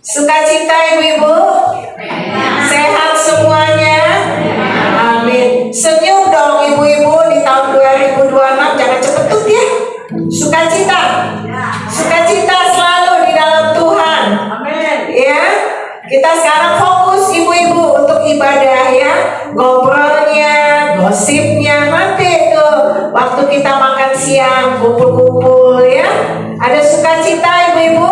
Sukacita ibu-ibu? Sehat semuanya? Amin. Senyum dong ibu-ibu di tahun 2026, jangan cepetut ya. Sukacita. Sukacita selalu di dalam Tuhan. Amin. Ya. Kita sekarang fokus ibu-ibu untuk ibadah ya. Ngobrolnya, gosipnya nanti tuh waktu kita makan siang kumpul-kumpul ya. Ada sukacita ibu-ibu?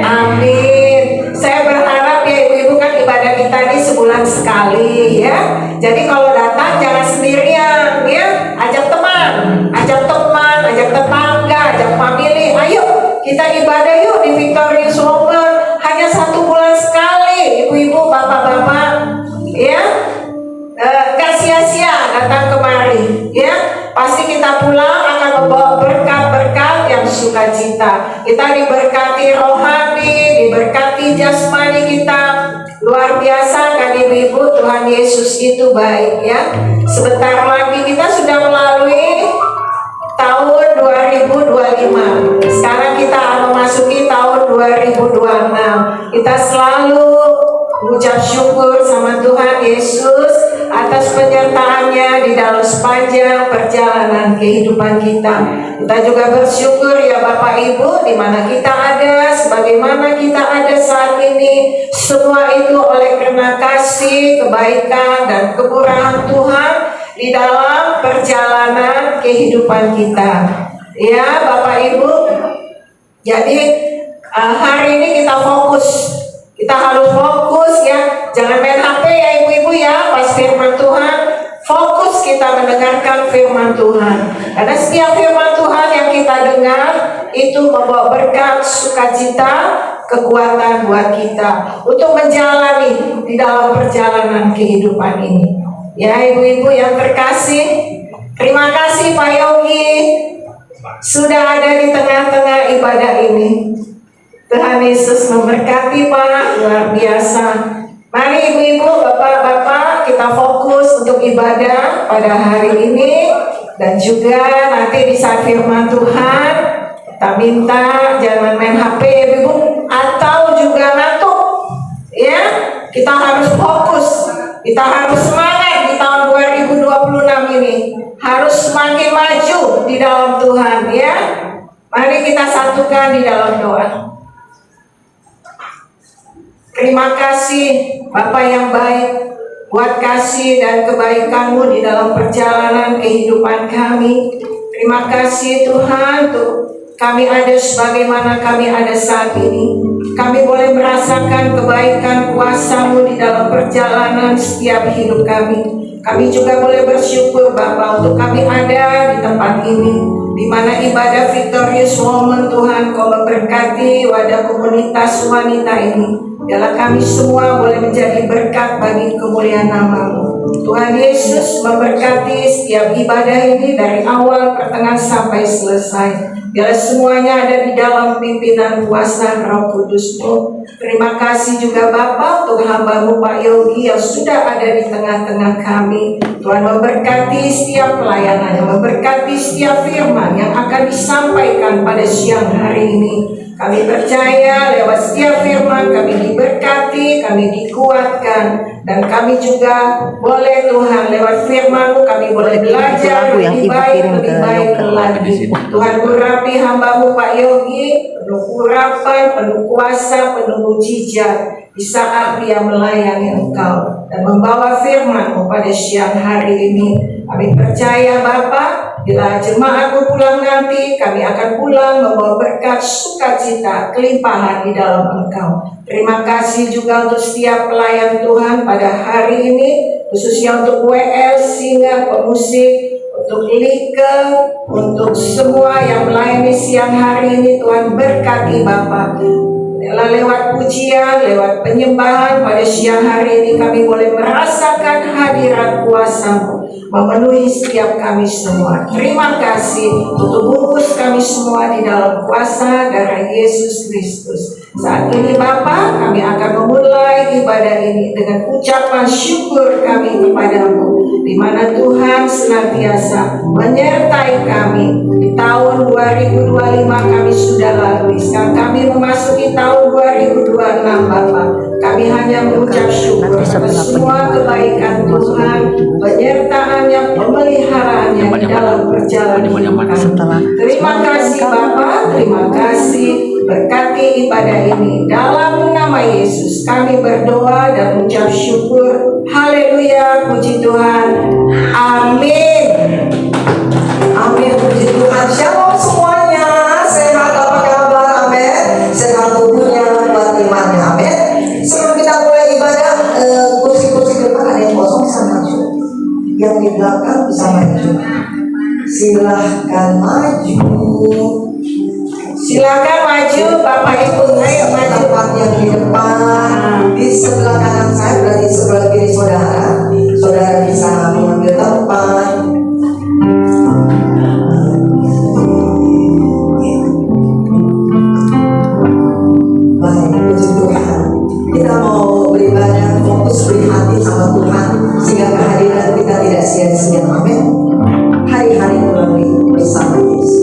Amin. Saya berharap ya ibu-ibu, kan ibadah kita ini sebulan sekali ya. Jadi kalau datang jangan sendirian ya. Ajak teman, ajak tetangga, ajak family. Ayo kita ibadah yuk di Victorious Woman. Hanya 1 bulan sekali ibu-ibu, bapak-bapak ya. Gak sia-sia datang kemari ya. Pasti kita pulang akan membawa berkat-berkat yang sukacita. Kita diberkati rohani, diberkati jasmani kita. Luar biasa kan ibu-ibu, Tuhan Yesus itu baik ya. Sebentar lagi kita sudah melalui tahun 2025. Sekarang kita memasuki tahun 2026. Kita selalu mengucap syukur sama Tuhan Yesus atas penyertaannya di dalam sepanjang perjalanan kehidupan kita. Kita juga bersyukur ya Bapak Ibu, di mana kita ada, sebagaimana kita ada saat ini, semua itu oleh karena kasih, kebaikan, dan kemurahan Tuhan di dalam perjalanan kehidupan kita. Ya Bapak Ibu, jadi hari ini kita fokus. Kita harus fokus ya, jangan main HP ya ibu-ibu ya, pas firman Tuhan, fokus kita mendengarkan firman Tuhan. Karena setiap firman Tuhan yang kita dengar, itu membawa berkat, sukacita, kekuatan buat kita, untuk menjalani di dalam perjalanan kehidupan ini. Ya ibu-ibu yang terkasih, terima kasih Pak Yogi, sudah ada di tengah-tengah ibadah ini. Tuhan Yesus memberkati Pak, luar biasa. Mari ibu-ibu, bapak-bapak, kita fokus untuk ibadah pada hari ini. Dan juga nanti di saat firman Tuhan, kita minta jangan main HP ibu-ibu, atau juga ngantuk ya. Kita harus fokus, kita harus semangat di tahun 2026 ini, harus semakin maju di dalam Tuhan ya. Mari kita satukan di dalam doa. Terima kasih Bapa yang baik, buat kasih dan kebaikan-Mu di dalam perjalanan kehidupan kami. Terima kasih Tuhan, tuh kami ada sebagaimana kami ada saat ini. Kami boleh merasakan kebaikan kuasa-Mu di dalam perjalanan setiap hidup kami. Kami juga boleh bersyukur Bapa untuk kami ada di tempat ini, di mana ibadah Victorious Woman Tuhan, Kau memberkati wadah komunitas wanita ini. Biarlah kami semua boleh menjadi berkat bagi kemuliaan nama-Mu. Tuhan Yesus memberkati setiap ibadah ini dari awal, pertengahan sampai selesai. Biarlah semuanya ada di dalam pimpinan kuasa Roh Kudus-Mu. Terima kasih juga Bapa untuk hamba-Mu Pak Yogi yang sudah ada di tengah-tengah kami. Tuhan memberkati setiap pelayanannya, memberkati setiap firman yang akan disampaikan pada siang hari ini. Kami percaya lewat setiap firman kami diberkati, kami dikuatkan, dan kami juga boleh Tuhan lewat firman-Mu kami boleh belajar lebih baik lagi. Tuhan urapi hamba-Mu Pak Yogi, penuh urapan, penuh kuasa, penuh mujizat di saat dia melayani Engkau dan membawa firman-Mu pada siang hari ini. Kami percaya Bapa, bila jemaat-Mu pulang nanti, kami akan pulang membawa berkat, sukacita, kelimpahan di dalam Engkau. Terima kasih juga untuk setiap pelayan Tuhan pada hari ini, khususnya untuk WL, Singa, pemusik, untuk Like, untuk semua yang melayani siang hari ini. Tuhan berkati Bapak. Lewat pujian, lewat penyembahan pada siang hari ini kami boleh merasakan hadirat kuasa-Mu memenuhi setiap kami semua. Terima kasih untuk bungkus kami semua di dalam kuasa darah Yesus Kristus. Saat ini Bapa, kami akan memulai ibadah ini dengan ucapan syukur kami kepadamu, di mana Tuhan senantiasa menyertai kami. Di tahun 2025 kami sudah lalui, sekarang kami memasuki tahun 2026 Bapa. Kami hanya mengucap syukur atas semua kebaikan Tuhan, penyertaannya, pemeliharaannya di dalam perjalanan kami. Terima kasih Bapa, terima kasih. Berkati ibadah ini dalam nama Yesus kami berdoa dan mengucap syukur. Haleluya, puji Tuhan. Amin. Amin, puji Tuhan. Shalom semuanya. Sehat apa kabar? Amin. Sehat tubuhnya, kuat imannya. Amin. Sebelum kita mulai ibadah, kursi-kursi depan ada yang kosong bisa maju. Yang di belakang bisa maju. Silahkan maju. Silakan maju Bapak Ibu, ayo maju. Tempat yang di depan, di sebelah kanan saya berarti sebelah kiri saudara. Saudara bisa mengambil tempat. Baik, puji Tuhan. Kita mau beribadah, fokus beri hati sama Tuhan, sehingga kehadiran kita tidak sia-sia. Amin. Hari-hari melalui bersama Yesus.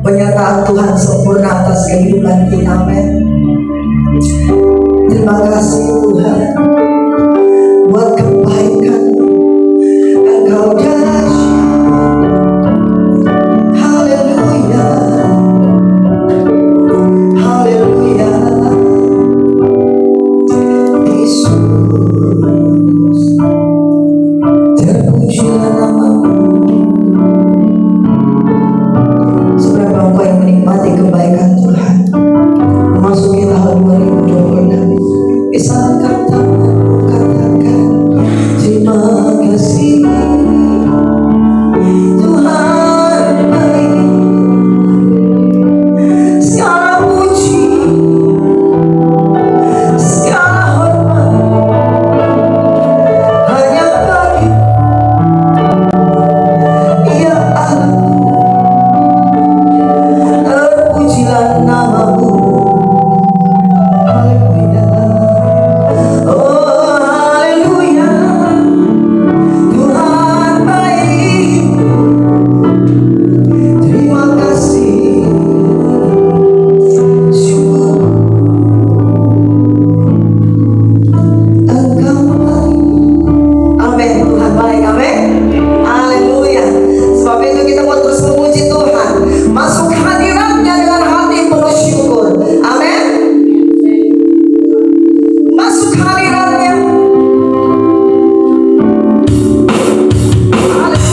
Penyertaan Tuhan sempurna atas kehidupan kita, amin. Terima kasih Tuhan buat kebaikan Engkau dahsyat. Haleluya, haleluya. Bisa angkat tanganmu, katakan terima kasih. Tuhan baik. Segala puji, segala hormat hanya bagi Ya Allah. Terpujilah namamu. Haleluya. Oh haleluya. Tuhan baik. Terima kasih. Syukur Engkau baik. Amin. Tuhan baik. Amin. Haleluya. Sebab itu kita mau terus memuji Tuhan. Masuk hadiratnya dengan hati penuh syukur. Amin. Masuk hadiratnya. Yes.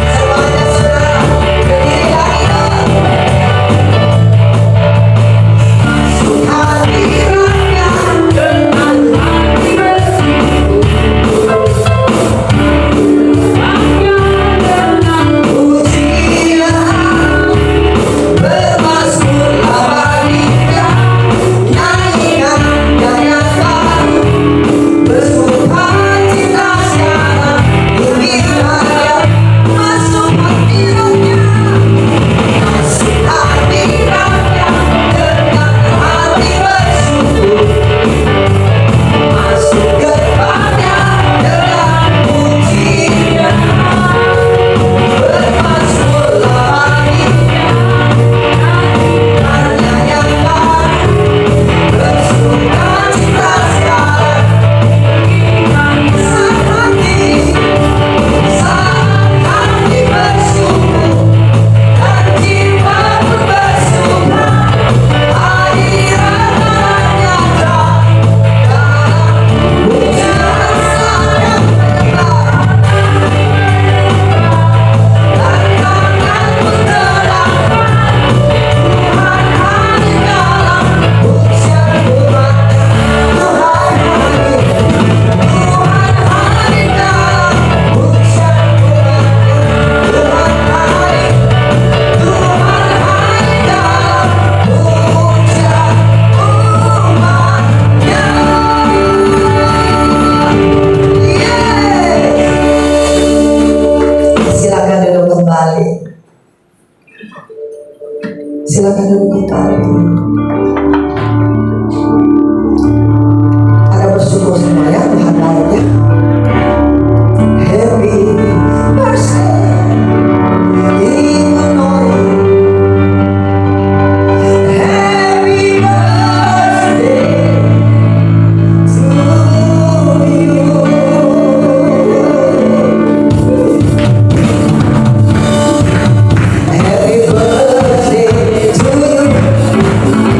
Semuanya saudara, berdiri lagi dong. Masuk hadiratnya dengan hati pujilah, bermasmurlah baginya, nyanyikan nyanyikan, bersukacita sekarang, gembiranya, masuk hadiratnya, masuk hadiratnya dengan hati bersyukur, masuk gerbangnya dengan pujian, bermasmurlah baginya, nyanyikan, bersukacita sekarang, saat hati bersyukur dan jiwa pun bersuka, hadirat nyata dalam ujian sedang bergerak, dan tangan pun terangkat, Tuhan hadir dalam ujian umatnya, Tuhan hadir, Tuhan hadir dalam ujian umatnya, Tuhan hadir, Tuhan hadir dalam ujian umatnya. Silakan duduk kembali. Silakan duduk kembali. Ada bersyukur semua ya, Tuhan baik ya. Happy birthday, Ibu Nori. Happy birthday to you. Happy birthday to you.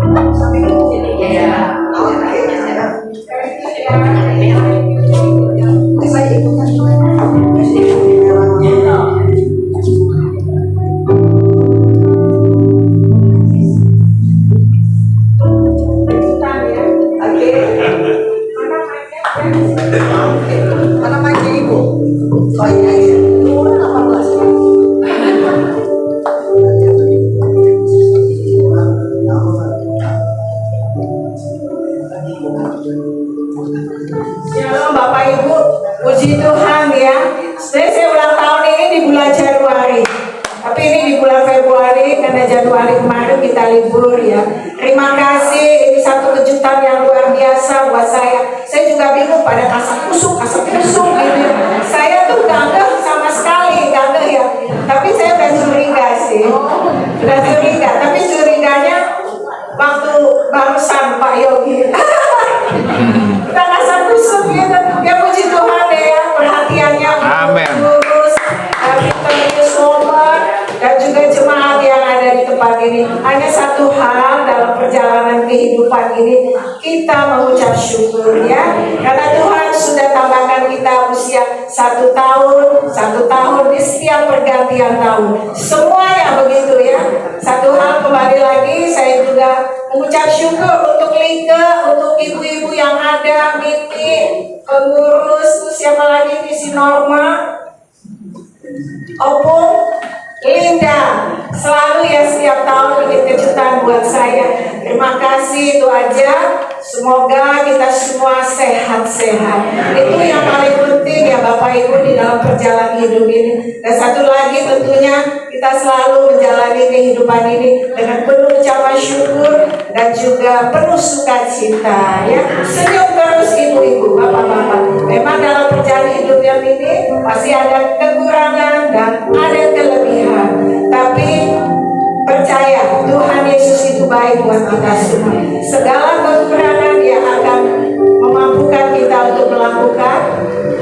Saya ikutan. Oke. Mana mic-nya Ibu? Oh ini aja. Umur 18. Shalom Bapak Ibu, puji Tuhan ya. Sebenarnya saya ulang tahun ini di bulan Januari, tapi ini di bulan Februari karena Januari kemarin kita libur ya. Terima kasih, ini satu kejutan yang luar biasa buat saya. Saya juga bingung pada kasar kusuk gitu. Saya tuh gagah sama sekali, gagah ya. Tapi saya udah curiga sih, Tapi curiganya waktu barusan Pak Yogi. Kita kasar kusuk gitu. Ya puji Tuhan deh ya, perhatiannya Amin. lurus, Victorious Woman dan juga jemaat yang ada di tempat ini. Hanya satu hal dalam perjalanan kehidupan ini, kita mengucap syukur ya, karena Tuhan sudah tambahkan kita usia 1 tahun di setiap pergantian tahun. Semuanya begitu ya. Satu hal kembali lagi, saya juga mengucap syukur untuk Like, untuk ibu-ibu yang ada, Miti, pengurus, terus siapa lagi di si Norma, Opung, Linda, selalu ya setiap tahun bikin kejutan buat saya. Terima kasih, itu aja. Semoga kita semua sehat-sehat. Itu yang paling penting ya Bapak Ibu di dalam perjalanan hidup ini. Dan satu lagi tentunya kita selalu menjalani kehidupan ini dengan penuh ucapan syukur dan juga penuh sukacita ya. Senyum terus ibu-ibu, bapak-bapak. Memang dalam perjalanan hidup yang ini pasti ada kekurangan dan ada kelebihan. Tapi percaya Tuhan Yesus itu baik buat kita semua. Segala kekurangan Dia akan memampukan kita untuk melakukan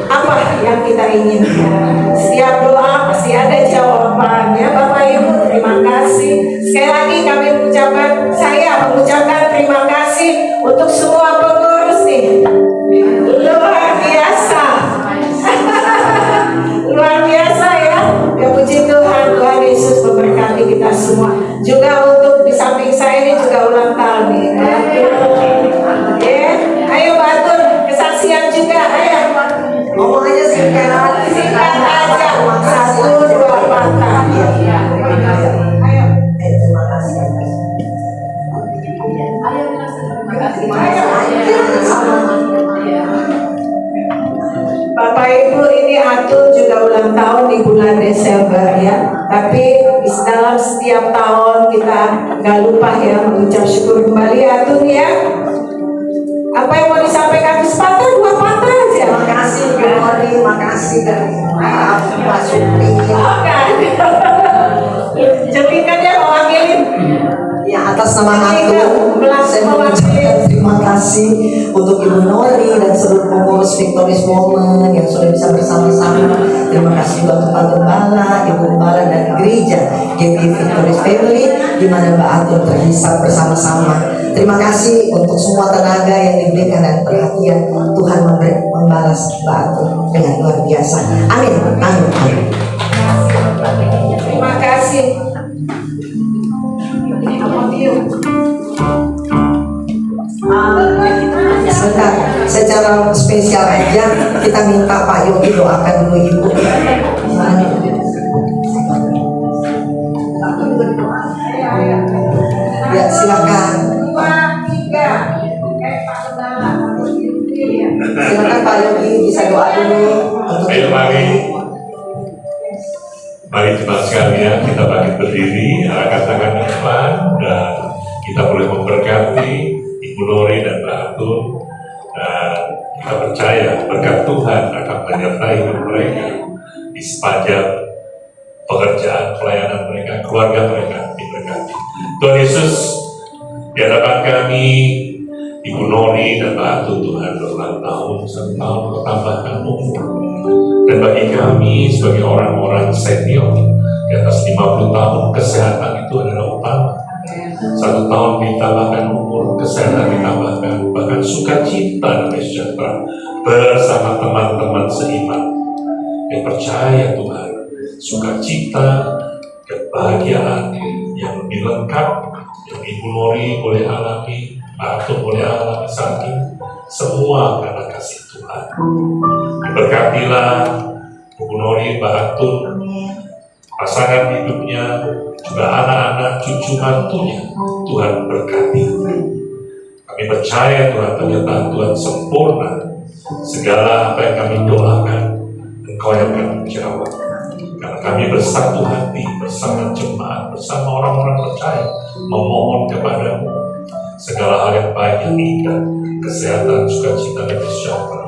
apa yang kita inginkan. Setiap doa pasti ada jawabannya. Bapak Ibu, terima kasih. Sekali lagi kami saya mengucapkan terima kasih untuk semua pengurus nih. Luar biasa. Luar biasa ya. Ya puji Tuhan, Tuhan Yesus memberkati kita semua. Juga untuk di samping saya ini juga ulang tahun nih. Ayo Batur, kesaksian juga. Ayo. Ngomong aja singkat aja. 1, 2 patah. Ayo. Terima kasih. Bapak Ibu, ini Atun juga ulang tahun di bulan Desember ya. Tapi dalam setiap tahun kita nggak lupa ya mengucap syukur kembali Atun ya. Apa yang mau disampaikan? Sepatah, 2 patah aja. Terima kasih Glory, makasih dari Pak Supri. Oh kan. Cepikan ya mewakilin. Ya atas nama aku, saya mengucapkan terima kasih untuk Ibu Nori dan seluruh pengurus Victorious Woman yang sudah bisa bersama-sama. Terima kasih juga untuk Pak Gembala, Ibu Gembala dan gereja GBI Victorious Family di mana Mbak Atul terhisap bersama-sama. Terima kasih untuk semua tenaga yang diberikan dan perhatian. Tuhan membalas Mbak Atul dengan luar biasa. Amin. Amin. Amin. Terima kasih. Sebentar, secara spesial aja kita minta Pak Yogi doakan dulu Ibu. Ya silakan. 2, 3. Silakan Pak Yogi bisa doa dulu untuk Ayo mari jemaat sekalian kita bangkit berdiri, angkat tangan ke depan dan kita boleh memberkati Ibu Nori dan Mbak Atun. Dan kita percaya berkat Tuhan akan menyertai hidup mereka di sepanjang pekerjaan pelayanan mereka, keluarga mereka diberkati. Tuhan Yesus, di hadapan kami Ibu Nori dan Mbak Atun, Tuhan berulang tahun, 1 tahun bertambahkan umur. Dan bagi kami sebagai orang-orang senior di atas 50 tahun, kesehatan itu adalah utama. 1 tahun ditambahkan umur saya tadi tambahkan, bahkan sukacita dan sejahtera bersama teman-teman seiman yang percaya Tuhan. Sukacita, kebahagiaan yang lebih lengkap yang Ibu Nori boleh alami, Pak Atul boleh alami saat ini, semua karena kasih Tuhan. Diberkatilah Ibu Nori, Pak Atul, pasangan hidupnya, juga anak-anak, cucu mantunya, Tuhan berkati. Kami percaya Tuhan, penyertaan Tuhan sempurna. Segala apa yang kami doakan, Engkau yang akan menjawab. Karena kami bersatu hati, bersama jemaat, bersama orang-orang percaya, memohon kepadamu segala hal yang baik yang indah, kesehatan, sukacita, dan kesejahtera,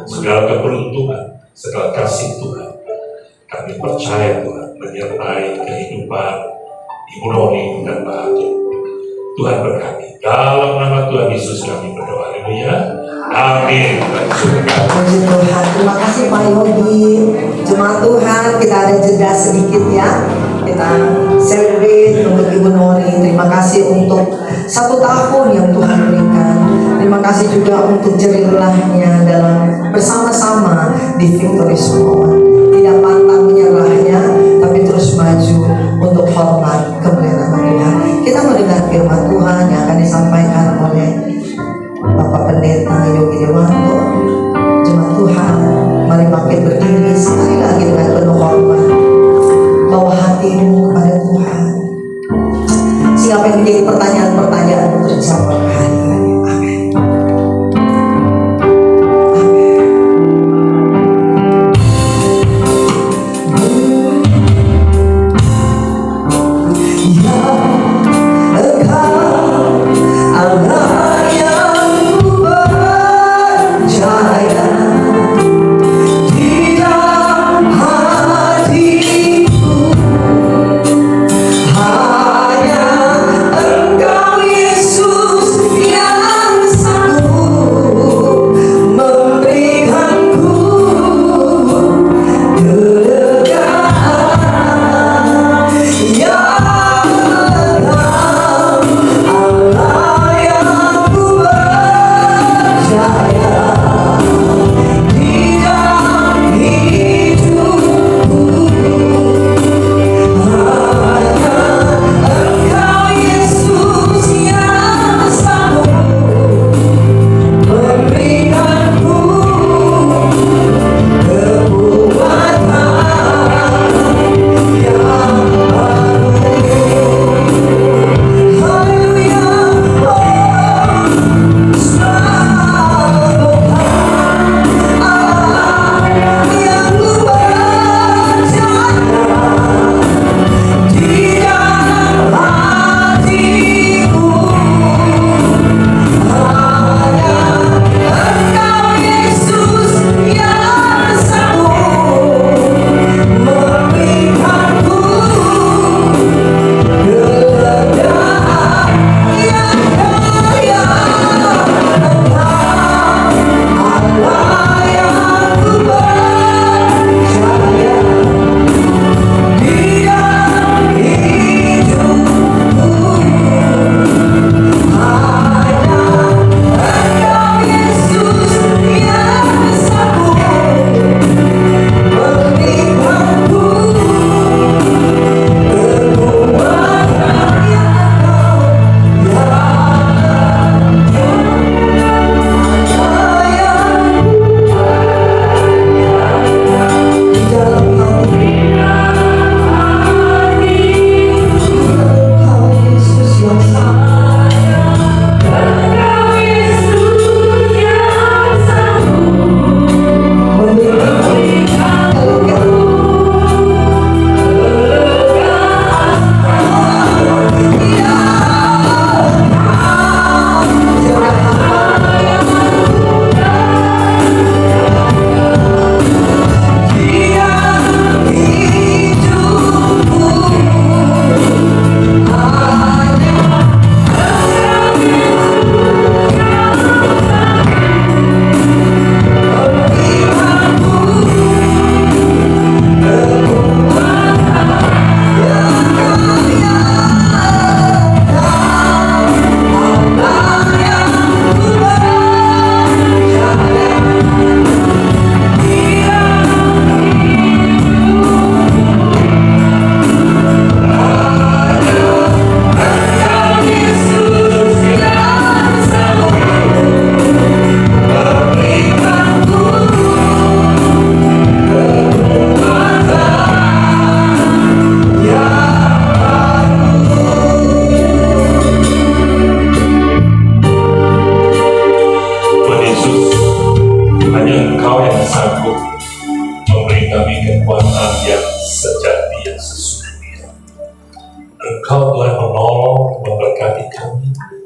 segala keberuntungan, segala kasih Tuhan. Kami percaya Tuhan menyertai kehidupan Ibu Noni dan Pak Atul. Tuhan berkati. Dalam nama Tuhan Yesus kami berdoa. Haleluya. Amin. Puji Tuhan. Terima kasih Pak Yogi. Jemaat Tuhan, kita ada jeda sedikit ya. Kita celebrate untuk Ibu Noni. Terima kasih untuk 1 tahun yang Tuhan berikan. Terima kasih juga untuk jerilahnya dalam bersama-sama di Victory's Moment. Tidak pantang menyerahnya, tapi terus maju untuk hormat kemuliaan nama Tuhan. Kita mendengar firman Tuhan yang akan disampaikan oleh Bapak Pendeta Yogi Dewanto. Jemaat Tuhan, mari bangkit berdiri sekali lagi dengan penuh hormat. Bawa hatimu kepada Tuhan. Siapa yang menjadi pertanyaan-pertanyaan untuk dijawab hari ini. Amin. Amin.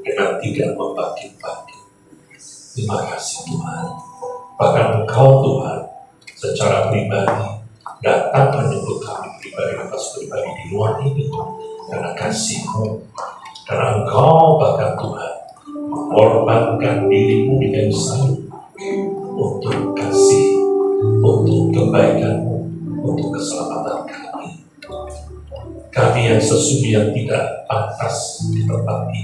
dengan tidak membagi-bagi. Terima kasih Tuhan. Bahkan Engkau Tuhan secara pribadi datang menyebut kami pribadi atas pribadi di luar ini karena kasih-Mu, karena Engkau bahkan Tuhan mengorbankan dirimu di kayu salib untuk kasih, untuk kebaikan-Mu, untuk keselamatan kami. Kami yang sesungguhnya tidak pantas di tempat ini,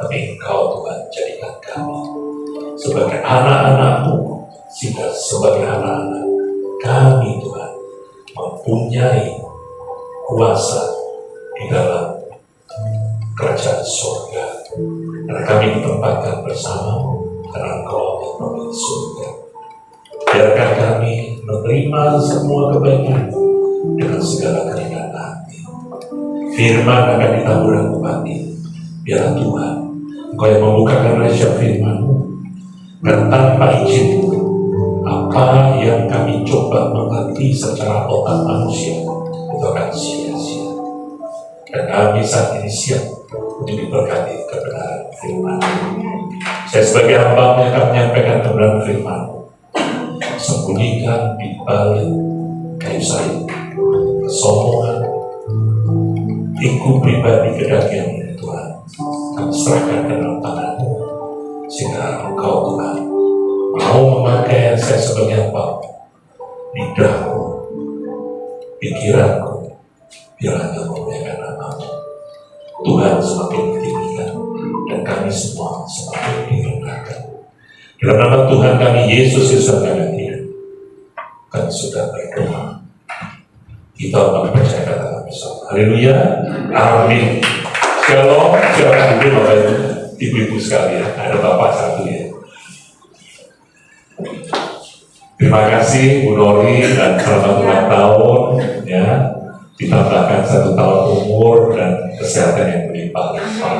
tapi Engkau Tuhan jadikan kami sebagai anak-anak-Mu, sehingga sebagai anak-anak kami Tuhan mempunyai kuasa di dalam kerajaan surga, karena kami ditempatkan bersama-Mu, karena Engkau yang pemilik surga. Biarkan kami menerima semua kebaikan dengan segala keringanan hati. Firman akan ditaburkan kembali. Biarlah Tuhan Engkau yang membukakan rahasia firman-Mu, dan tanpa izin apa yang kami coba mengerti secara otak manusia itu akan sia-sia. Dan kami saat ini siap untuk diberkati kebenaran firman. Saya sebagai hamba yang akan menyampaikan kebenaran firman, sembunyikan di balik kayu salib kesombongan, ego pribadi kedagingan ini Tuhan. Kami serahkan ke dalam tangan-Mu, sehingga Engkau Tuhan mau memakai saya sebagai hamba, lidahku, pikiranku, biar hanya memuliakan nama-Mu. Tuhan semakin ditinggikan dan kami semua semakin direndahkan. Dalam nama Tuhan kami Yesus Kristus yang hidup, kami sudah berdoa. Kita mempercayakan kata bersama. Haleluya, amin. Shalom, silakan duduk Bapak Ibu sekalian. Ada Bapak satu ya. Terima kasih Bu Nori dan selamat ulang tahun ya. Ditambahkan 1 tahun umur dan kesehatan yang berlimpah-limpah.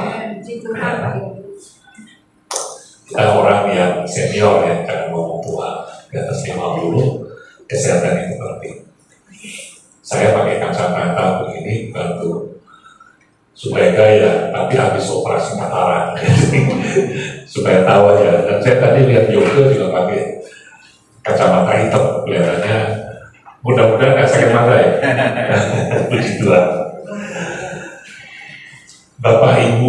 Kita orang yang senior ya, jangan ngomong tua, di atas 50, kesehatan itu penting. Saya pakai kacamata begini bantu supaya gaya, tapi habis operasi mataran supaya tahu aja. Dan saya tadi lihat Yoga juga pakai kacamata hitam, kelihatannya mudah-mudahan nggak sakit mata ya. Puji Tuhan. Bapak Ibu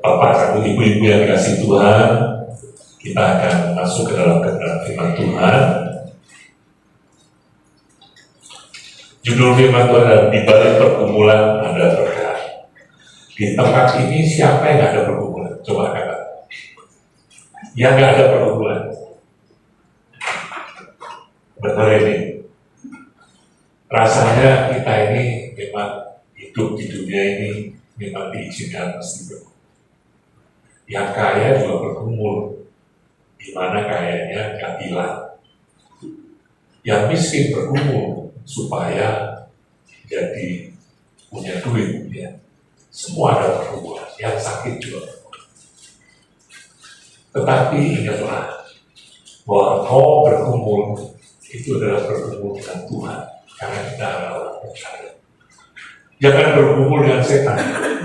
Bapak satu ibu-ibu yang dikasih Tuhan, kita akan masuk ke dalam kebenaran firman Tuhan. Judul firman Tuhan adalah di balik pergumulan ada berkah. Di tempat ini siapa yang nggak ada pergumulan? Coba kata. Yang nggak ada pergumulan. Benar ini. Rasanya kita ini memang hidup di dunia ini memang diizinkan mesti bergumul. Yang kaya juga bergumul, di mana kayanya nggak hilang. Yang miskin bergumul supaya jadi punya duit, ya. Semua ada pergumulan. Yang sakit juga bergumul. Tetapi ingatlah bahwa kau bergumul itu adalah bergumul dengan Tuhan, karena kita adalah orang percaya. Jangan bergumul dengan setan.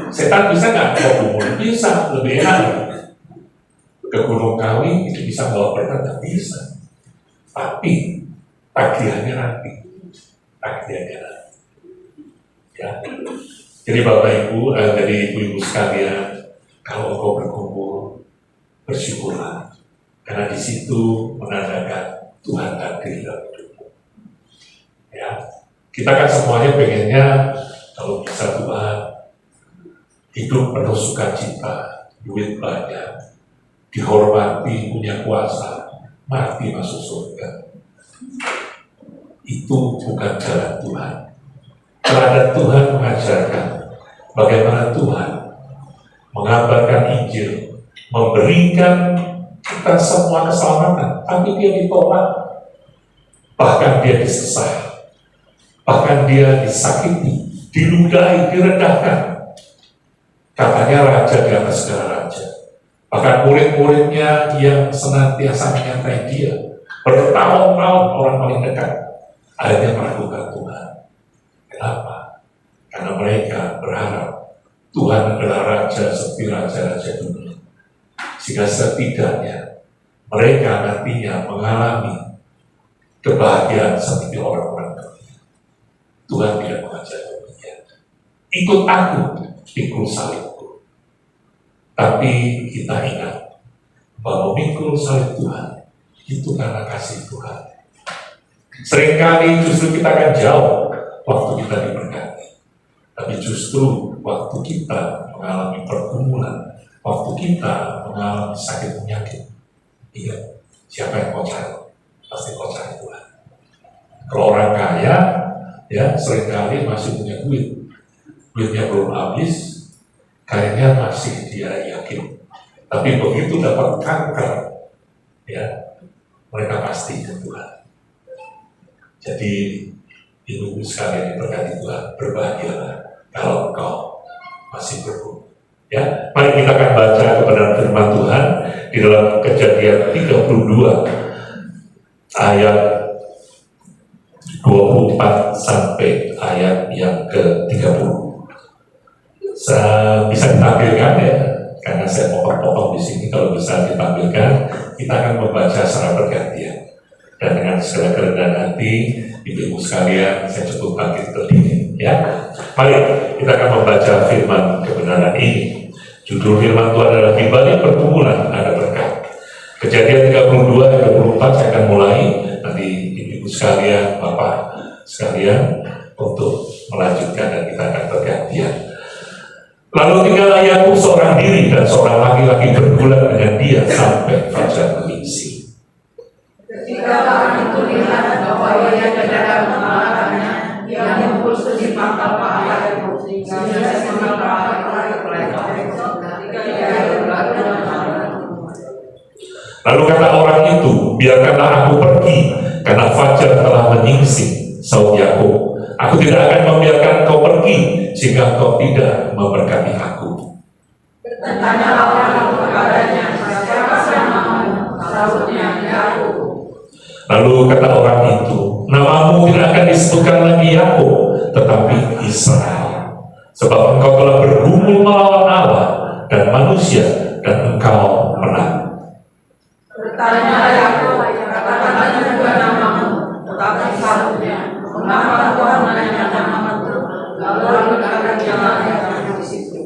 Setan bisa nggak bergumul? Bisa, lebih enak. Ke Gunung Kawi itu bisa bawa berkat, nggak bisa. Tapi tagihannya nanti. Ya. Jadi Bapak Ibu, dari ibu-ibu sekalian, kalau engkau berkumpul, bersyukurlah, karena di situ menandakan Tuhan hadir dalam hidupmu. Ya, kita kan semuanya pengennya kalau bisa Tuhan hidup penuh sukacita, duit banyak, dihormati, punya kuasa, mati masuk surga. Itu bukan jalan Tuhan. Teladan Tuhan mengajarkan bagaimana Tuhan mengabarkan Injil, memberikan kita semua keselamatan, tapi dia ditolak, bahkan dia disiksa, bahkan dia disakiti, diludahi, direndahkan. Katanya raja di atas segala raja. Bahkan murid-muridnya yang senantiasa menyertai dia, bertahun-tahun orang paling dekat, akhirnya meragukan Tuhan. Kenapa? Karena mereka berharap Tuhan adalah Raja seperti Raja-Raja dunia. Sehingga setidaknya mereka nantinya mengalami kebahagiaan seperti orang-orang dunia. Tuhan tidak mengajar demikian. Ikut aku, pikul salibku. Tapi kita ingat bahwa pikul salib Tuhan itu karena kasih Tuhan. Seringkali justru kita akan jauh waktu kita diberkati. Tapi justru waktu kita mengalami pergumulan, waktu kita mengalami sakit penyakit, iya, siapa yang kau cari? Pasti kau cari Tuhan. Kalau orang kaya, ya seringkali masih punya duit, duitnya belum habis, kayaknya masih dia yakin. Tapi begitu dapat kanker, ya mereka pasti ke Tuhan. Jadi ibu sekalian diberkati Tuhan, berbahagialah kalau engkau masih bergumul. Ya, mari kita akan baca kebenaran firman Tuhan di dalam Kejadian 32 ayat 24 sampai ayat yang ke-30. Bisa ditampilkan ya, karena saya potong-potong di sini. Kalau bisa ditampilkan, kita akan membaca secara bergantian. Dan dengan segala kerendahan hati, ibu-ibu sekalian, saya cukup bangkit berdiri. Ya, mari kita akan membaca firman kebenaran ini. Judul firman Tuhan adalah di balik pergumulan ada berkat. Kejadian 32 ayat 24 saya akan mulai. Nanti ibu-ibu sekalian, bapak sekalian untuk melanjutkan dan kita akan bergantian. Lalu tinggallah Yakub seorang diri dan seorang laki-laki bergulat dengan dia sampai fajar menyingsing. Ketika orang itu lihat bahwa ia dalam mengalahkannya, ia memukul di pangkal paha sehingga pangkal paha Lalu kata orang itu, biarkanlah aku pergi, karena fajar telah menyingsing. Saud Yakub, aku tidak akan membiarkan kau pergi, sehingga kau tidak memberkati aku. Bertanya orang itu kepadanya, siapa namamu? Saudnya Yakub. Lalu kata orang itu, namamu tidak akan disebutkan lagi Yakub, tetapi Israel. Sebab engkau telah bergumul melawan Allah dan manusia, dan engkau menang. Bertanya Yakub, katakanlah juga namamu, tetapi Saudnya, mengapa Tuhan menanyakan namamu? Lalu katakannya lagi di situ.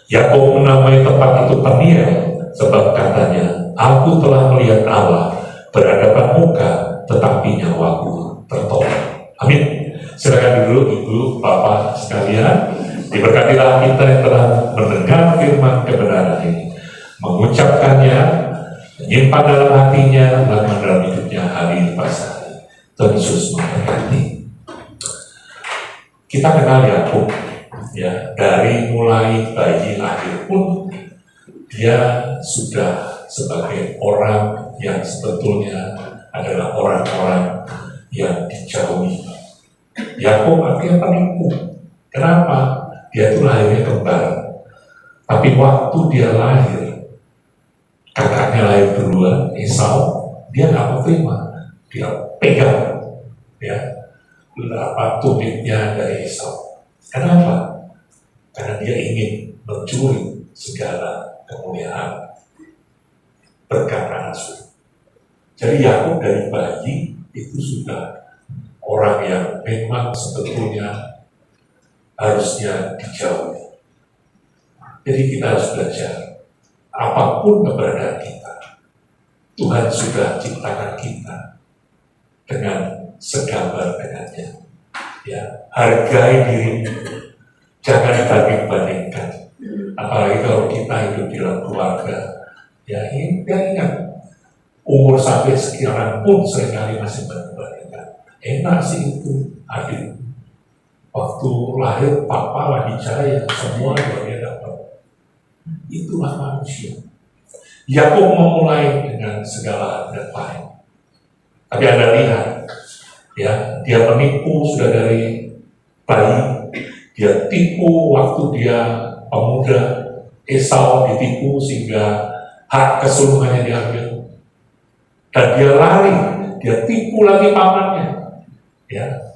Yakub menamai tempat itu Peniel, sebab katanya, aku telah melihat Allah berhadapan muka, tetapi nyawaku tertolong. Amin. Silakan dulu ibu, bapak sekalian, diberkatilah kita yang telah mendengar firman kebenaran ini, mengucapkannya, menyimpan dalam hatinya, dan dalam hidupnya hari lepas hari. Tuhan Yesus memberkati. Kita kenal Yakub, ya, dari mulai bayi lahir pun dia sudah sebagai orang yang sebetulnya adalah orang-orang yang dijauhi. Yakub artinya penipu. Kenapa? Dia itu lahirnya kembar. Tapi waktu dia lahir, kakaknya lahir duluan, Esau, dia nggak mau terima. Dia pegang, ya, tumitnya dari Esau. Kenapa? Karena dia ingin mencuri segala kemuliaan berkat asuh. Jadi Yakub dari bayi itu sudah orang yang memang sebetulnya harusnya dijauhi. Jadi kita harus belajar, apapun keberadaan kita, Tuhan sudah ciptakan kita dengan segambar dengannya. Ya, hargai dirimu, jangan dibanding-bandingkan. Apalagi kalau kita hidup di dalam keluarga, ya ini ingat, umur sampai sekian pun seringkali masih banding-bandingkan. Enak sih itu, adik. Waktu lahir papa lagi jaya, semua dia dapat. Itulah manusia. Yakub memulai dengan segala dan lain. Tapi Anda lihat, ya, dia menipu sudah dari bayi. Dia tipu waktu dia pemuda. Esau ditipu sehingga hak kesulungannya diambil. Dan dia lari, dia tipu lagi pamannya. Ya,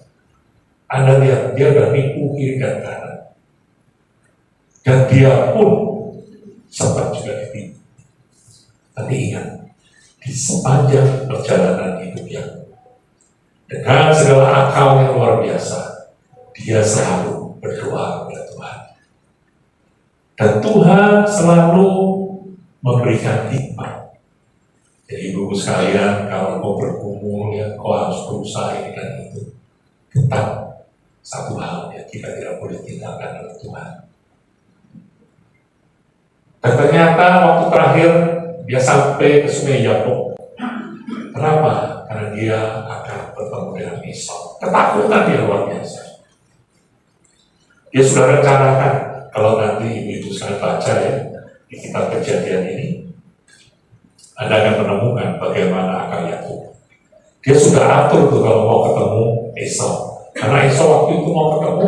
Anda lihat, dia udah nipu kiri dan kanan. dan dia pun sempat juga ditipu. Tapi ingat, di sepanjang perjalanan hidupnya, dengan segala akal yang luar biasa, dia selalu berdoa kepada Tuhan. Dan Tuhan selalu memberikan hikmat. Jadi ibu sekalian, kalau kau bergumul, ya kau harus berusaha ini dan itu. Tetap satu hal yang kita tidak boleh tinggalkan oleh Tuhan. Dan ternyata waktu terakhir dia sampai ke sungai Yabok. Kenapa? Karena dia akan bertemu dengan Esau. Ketakutan dia luar biasa. Dia sudah rencanakan, kalau nanti ibu sekalian baca ya di kitab Kejadian ini, Anda akan menemukan bagaimana akal Yakub. Dia sudah atur tuh kalau mau ketemu Esau. Karena Esau waktu itu mau ketemu,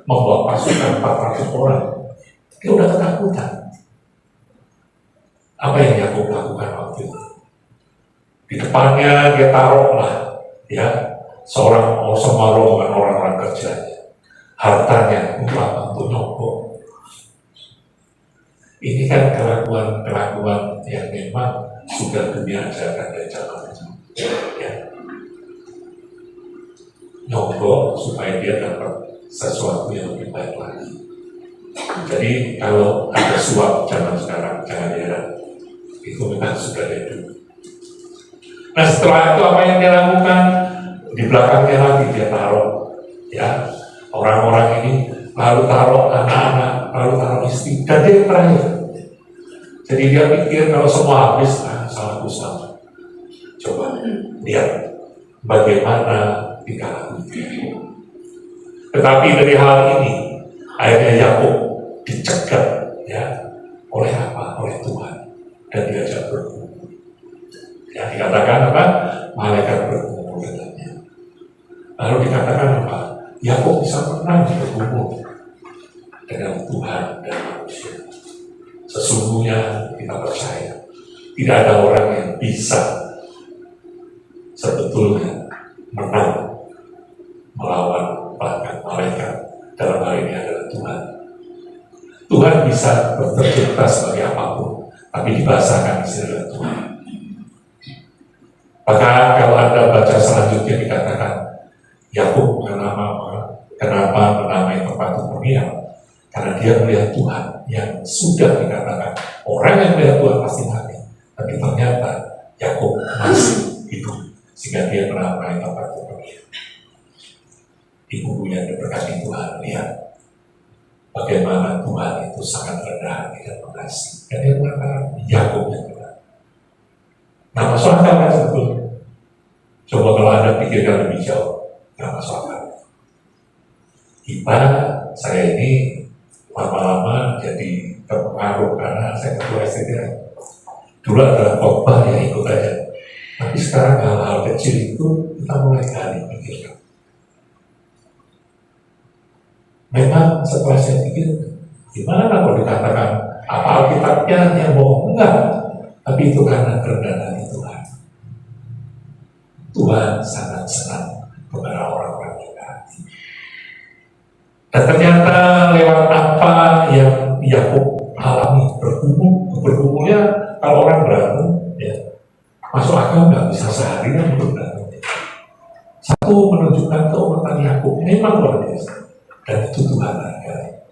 membawa pasukan 400 orang. Dia udah ketakutan. Apa yang Yakub lakukan waktu itu? Di depannya dia taruhlah ya seorang sama rombongan orang-orang kerjanya, hartanya untuk nyogok. Ini kan kelakuan yang memang sudah dunia ajarkan dari zaman itu. Ya. Nyogok supaya dia dapat sesuatu yang lebih baik lagi. Jadi kalau ada suap zaman sekarang jangan heran, itu memang sudah ada dulu. Nah setelah itu apa yang dia lakukan? Di belakangnya lagi dia taruh ya orang-orang ini, lalu taruh anak-anak, lalu taruh istri, dan dia terakhir. Jadi dia pikir kalau semua habis, salahku sama. Coba lihat bagaimana tingkah laku. Tetapi dari hal ini akhirnya Yakub dicegat ya oleh apa? Oleh Tuhan, dan diajak bergumul. Ya dikatakan apa? Malaikat bergumul dengannya. Lalu dikatakan apa? Yakub bisa menang bergumul dengan Tuhan dan manusia. Sesungguhnya kita percaya tidak ada orang yang bisa sebetulnya menang melawan bahkan malaikat, dalam hal ini adalah Tuhan. Tuhan bisa bertercipta sebagai apapun, tapi dibahasakan istilah Tuhan. Maka kalau Anda baca selanjutnya dikatakan Yakub kenapa menamai tempat itu Peniel? Karena dia melihat Tuhan yang sudah dikatakan orang yang melihat Tuhan pasti mati, tapi ternyata Yakub masih hidup sehingga dia menamai tempat itu Peniel. Ibu yang diberkati Tuhan, lihat bagaimana Tuhan itu sangat rendah hati dan mengasihi. Dan dia mengatakan Yakub yang benar. Nah, masuk akal kan sebetulnya? Coba kalau Anda pikirkan lebih jauh, nggak masuk akal. Saya ini lama-lama jadi terpengaruh karena saya ketua STDA. Dulu adalah khotbah yang ikut aja. Tapi sekarang hal-hal kecil itu kita mulai kali pikirkan. Memang setelah saya pikir, gimana kalau dikatakan apa Alkitabnya yang bohong? Enggak. Tapi itu karena kerendahan hati Tuhan. Tuhan sangat senang kepada orang-orang yang hati. Dan ternyata lewat apa yang Yakub alami, bergumulnya kalau orang berantem, ya masuk akal nggak bisa sehari kan berantem. Satu menunjukkan keumatan Yakub memang luar biasa, dan itu Tuhan hargai.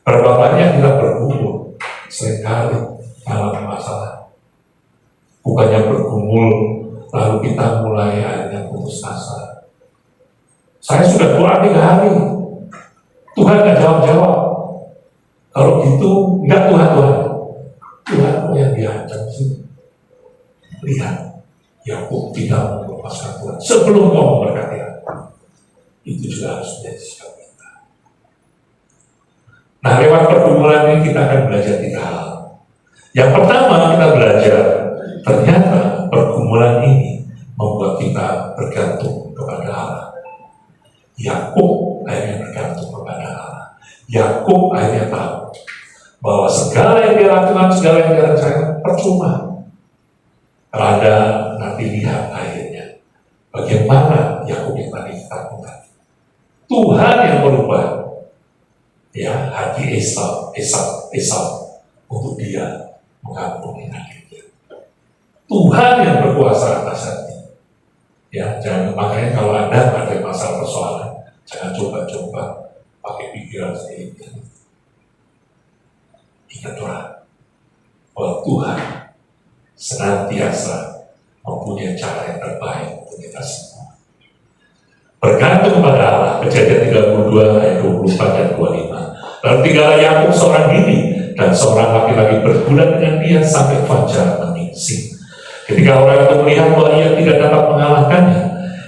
Berapa banyak kita bergumul seringkali dalam masalah. Bukannya bergumul lalu kita mulai akhirnya putus asa. Saya sudah doa 3 hari, Tuhan nggak jawab. Kalau gitu, nggak Tuhan kok yang diancam sih. Lihat, Yakub tidak melepaskan Tuhan sebelum kau memberkati aku. Itu juga harus menjadi sikap kita. Nah, lewat pergumulan ini kita akan belajar 3 hal. Yang pertama kita belajar, ternyata pergumulan ini membuat kita bergantung kepada Allah. Yakub akhirnya bergantung kepada Allah. Yakub akhirnya tahu bahwa segala yang dia lakukan, segala yang dia rencanakan percuma. Kalau Anda nanti lihat akhirnya bagaimana Yakub yang tadi kita lakukan. Tuhan yang berubah. ya hati Esau untuk dia mengampuni adiknya. Tuhan yang berkuasa atas hati. Ya, jangan, makanya kalau Anda ada masalah persoalan, jangan coba-coba pakai pikiran sendiri. Ingatlah bahwa Tuhan senantiasa mempunyai cara yang terbaik untuk kita semua. Bergantung pada Allah. Kejadian 32 ayat 24 dan 25. Lalu tinggallah Yakub seorang diri dan seorang laki-laki berbulan dengan dia sampai fajar menyingsing. Ketika orang itu melihat bahwa ia tidak dapat mengalahkannya,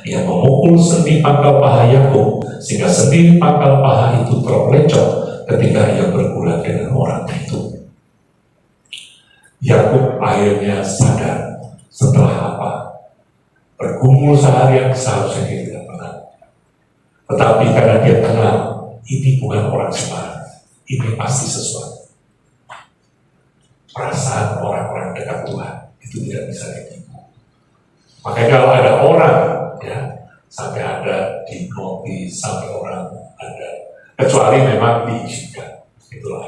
ia memukul sendi pangkal paha Yakub sehingga sendi pangkal paha itu terpelecok ketika ia bergulat dengan orang itu. Yakub akhirnya sadar setelah apa? Bergumul seharian seharusnya dia tidak menang. Tetapi karena dia kenal ini bukan orang sembarang, ini pasti sesuatu. Perasaan orang-orang dekat Tuhan itu tidak bisa ditipu. Makanya kalau ada orang ya sampai ada hipnotis, sampai orang ada, kecuali memang diizinkan, itulah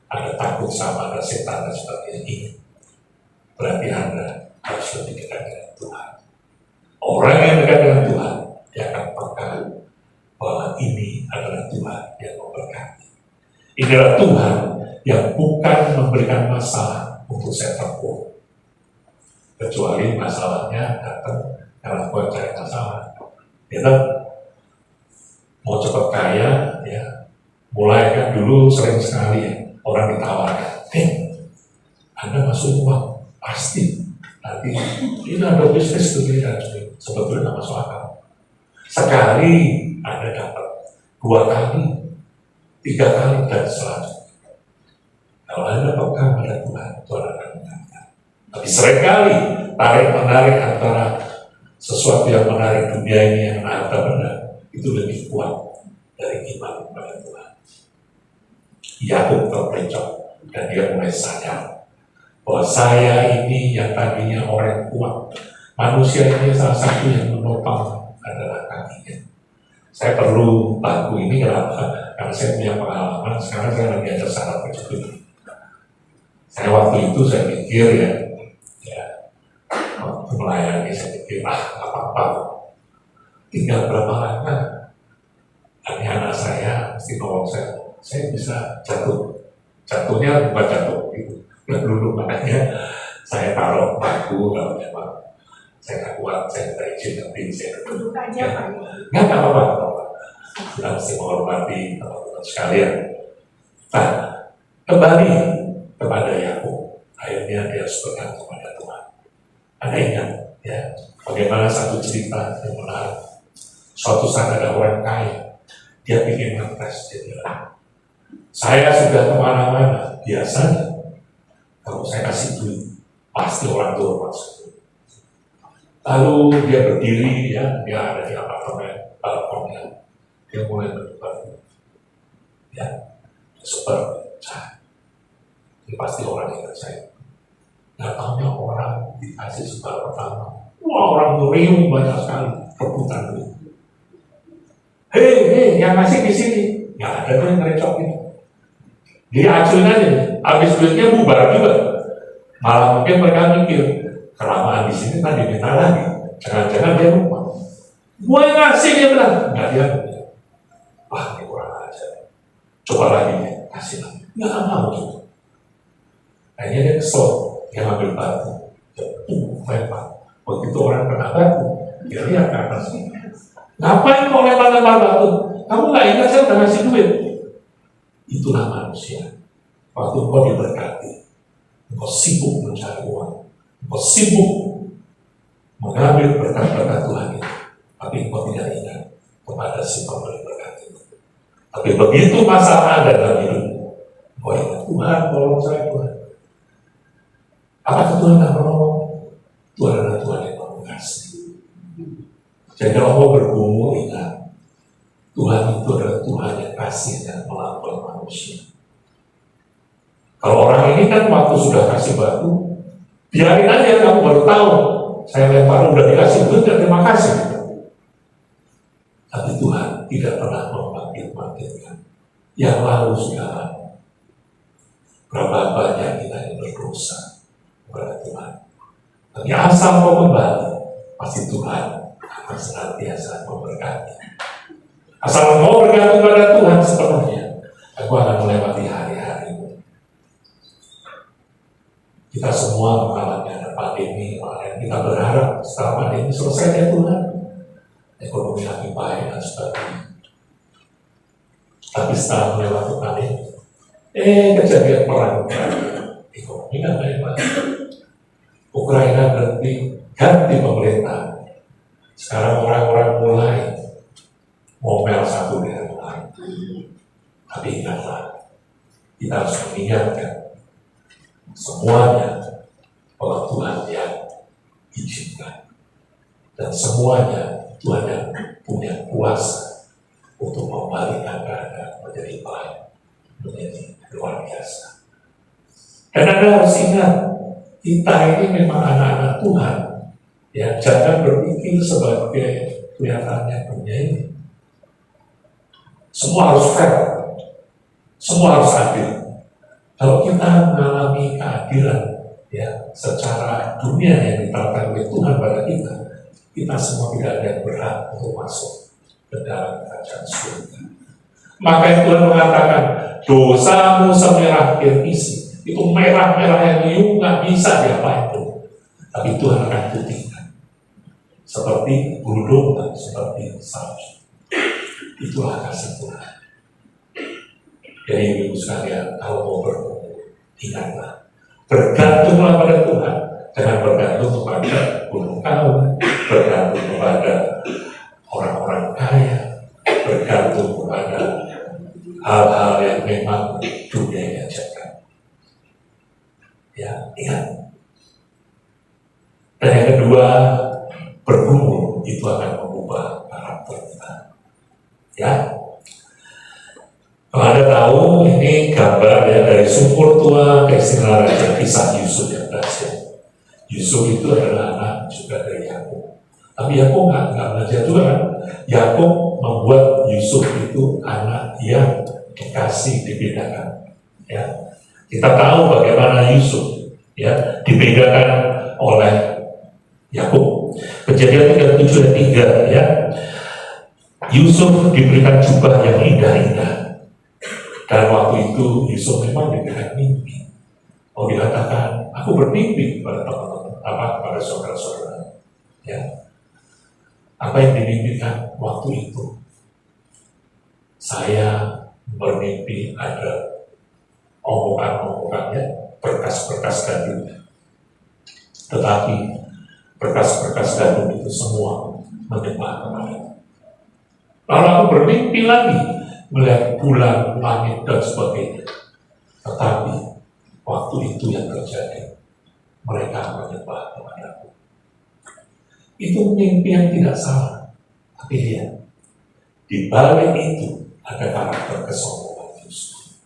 ada takut sama ada setan dan sebagainya, ini berarti Anda harus lebih dekat dengan Tuhan. Orang yang dekat dengan Tuhan dia akan peka bahwa ini adalah Tuhan yang memberkati. Ini adalah Tuhan yang bukan memberikan masalah untuk saya tempuh, kecuali masalahnya datang karena buat cari masalah. Kita mau cepat kaya, ya mulai kan dulu sering sekali ya, orang ditawarkan, Anda masuk uang pasti nanti ini ada bisnis tuh dia, sebetulnya nggak masuk akal. Sekali Anda dapat, 2 kali, 3 kali dan selanjutnya. Kalau Anda pegang pada Tuhan, Tuhan akan mengangkat. Tapi seringkali tarik-menarik antara sesuatu yang menarik dunia ini yang harta benda itu lebih kuat dari iman kepada Tuhan. Yakub terpencok dan dia mulai sadar bahwa saya ini yang tadinya orang kuat, manusia ini salah satu yang menopang adalah kakinya. Saya perlu lagu ini kenapa? Karena saya punya pengalaman. Sekarang saya lagi ada salah berjudul. Saya waktu itu saya pikir ya waktu melayani saya pikir apa-apa, tinggal berapa langkah anak saya mesti nolong saya bisa jatuhnya bukan jatuh gitu, dulu makanya saya taruh baku kalau memang saya nggak kuat, saya minta izin nanti saya duduk aja Pak. Nggak apa-apa, kita mesti menghormati teman-teman sekalian. Nah, kembali kepada Yakub, akhirnya dia harus bergantung kepada Tuhan. Anda ingat ya bagaimana satu cerita yang menarik. Suatu saat ada orang kaya, dia ingin ngetes, dia bilang, saya sudah kemana-mana, biasanya kalau saya kasih duit pasti orang tua masuk. Lalu dia berdiri, ya, dia ada di apartemen, balkonnya, dia mulai berdebat, ya, super, ini pasti orang yang saya. Datangnya orang dikasih sebar pertama, wah orang meriung banyak sekali, rebutan duit. Hei, yang ngasih di sini, nggak ada tuh yang ngerecokin. Dia acuin aja, habis duitnya bubar juga. Malah mungkin mereka mikir, kelamaan di sini kan diminta lagi. Jangan-jangan dia lupa. Gue yang ngasih dia bilang, nggak dia. Wah, ini kurang aja. Coba lagi, kasih lagi. Nggak mau gitu. Akhirnya dia kesel, dia ngambil batu. Dia lempar. Begitu orang kena batu, dia lihat ke atas. Ngapain kau lempar-lempar batu? Kamu nggak ingat saya udah ngasih duit? Itulah manusia. Waktu kau diberkati, kau sibuk mencari uang, kau sibuk mengambil berkat-berkat Tuhan itu, tapi kau tidak ingat kepada si pemberi berkat itu. Tapi begitu masalah ada dalam hidupmu, kau ingat Tuhan, tolong saya Tuhan. Apakah Tuhan akan menolong? Tuhan adalah Tuhan yang mengasihi. Jadi Allah bergumul, ingat Tuhan itu adalah Tuhan yang kasih dan melampaui manusia. Kalau orang ini kan waktu sudah kasih batu, biarin aja, kamu baru tahu saya lempar udah dikasih duit, terima kasih. Tapi Tuhan tidak pernah memanggil-manggilkan. yang lalu sudah lalu. Berapa banyak kita yang berdosa kepada Tuhan. Tapi asal mau kembali, pasti Tuhan akan senantiasa memberkati. Asal mau bergantung pada Tuhan sepenuhnya, aku akan melewati hari-hari. Kita semua mengalami ada pandemi kemarin. Kita berharap setelah pandemi selesai ya Tuhan, ekonomi lebih baik dan sebagainya. Tapi setelah melewati pandemi, kejadian perang ekonomi kan baik-baik. Ukraina berhenti, ganti pemerintah. Sekarang orang-orang mulai ngomel satu dengan lain. Tapi ingatlah, kita harus mengingatkan semuanya oleh Tuhan yang izinkan. Dan semuanya Tuhan yang punya kuasa untuk membalikkan keadaan menjadi baik, menjadi luar biasa. Dan Anda harus ingat, kita ini memang anak-anak Tuhan. Ya, jangan berpikir sebagai kelihatannya dunia ini. Semua harus fair, semua harus adil. Kalau kita mengalami keadilan, ya, secara dunia yang ditetapkan oleh Tuhan pada kita, kita semua tidak ada yang berhak untuk masuk ke dalam kerajaan surga. Maka Tuhan mengatakan, dosamu semerah irmisi. Itu merah-merah yang liu nggak bisa diapain tuh. Tapi Tuhan akan putihkan. Seperti bulu domba, seperti salju. Itulah kasih Tuhan. Jadi ibu sekalian, kalau mau bertemu, ingatlah. Bergantunglah pada Tuhan. Jangan bergantung kepada gunung kaum, bergantung kepada orang-orang kaya, bergantung kepada hal-hal yang memang dunia ajarkan. Ya, ingat. Dan yang kedua, bergumul itu akan mengubah karakter kita. Ya, kalau Anda tahu, ini gambar ya dari sumur tua ke Istilah Raja, kisah Yusuf yang berhasil. Yusuf itu adalah anak juga dari Yakub. Tapi Yakub nggak belajar juga kan. Yakub membuat Yusuf itu anak yang dikasih, dibedakan. Ya, kita tahu bagaimana Yusuf ya dibedakan oleh Yakub. Kejadian 37 ayat 3 ya. Yusuf diberikan jubah yang indah-indah. Dan waktu itu Yusuf memang diberikan mimpi. Oh, dikatakan, aku bermimpi pada teman-teman, pada saudara-saudara. Ya. Apa yang dimimpikan waktu itu? Saya bermimpi ada omongan-omongannya, berkas-berkas gandum. Tetapi berkas-berkas gandum itu semua menyembah kepada. Lalu aku bermimpi lagi melihat bulan, langit dan sebagainya. Tetapi waktu itu yang terjadi, mereka menyembah kepadaku. Itu mimpi yang tidak salah. Tapi lihat, di balik itu ada karakter kesombongan Yusuf.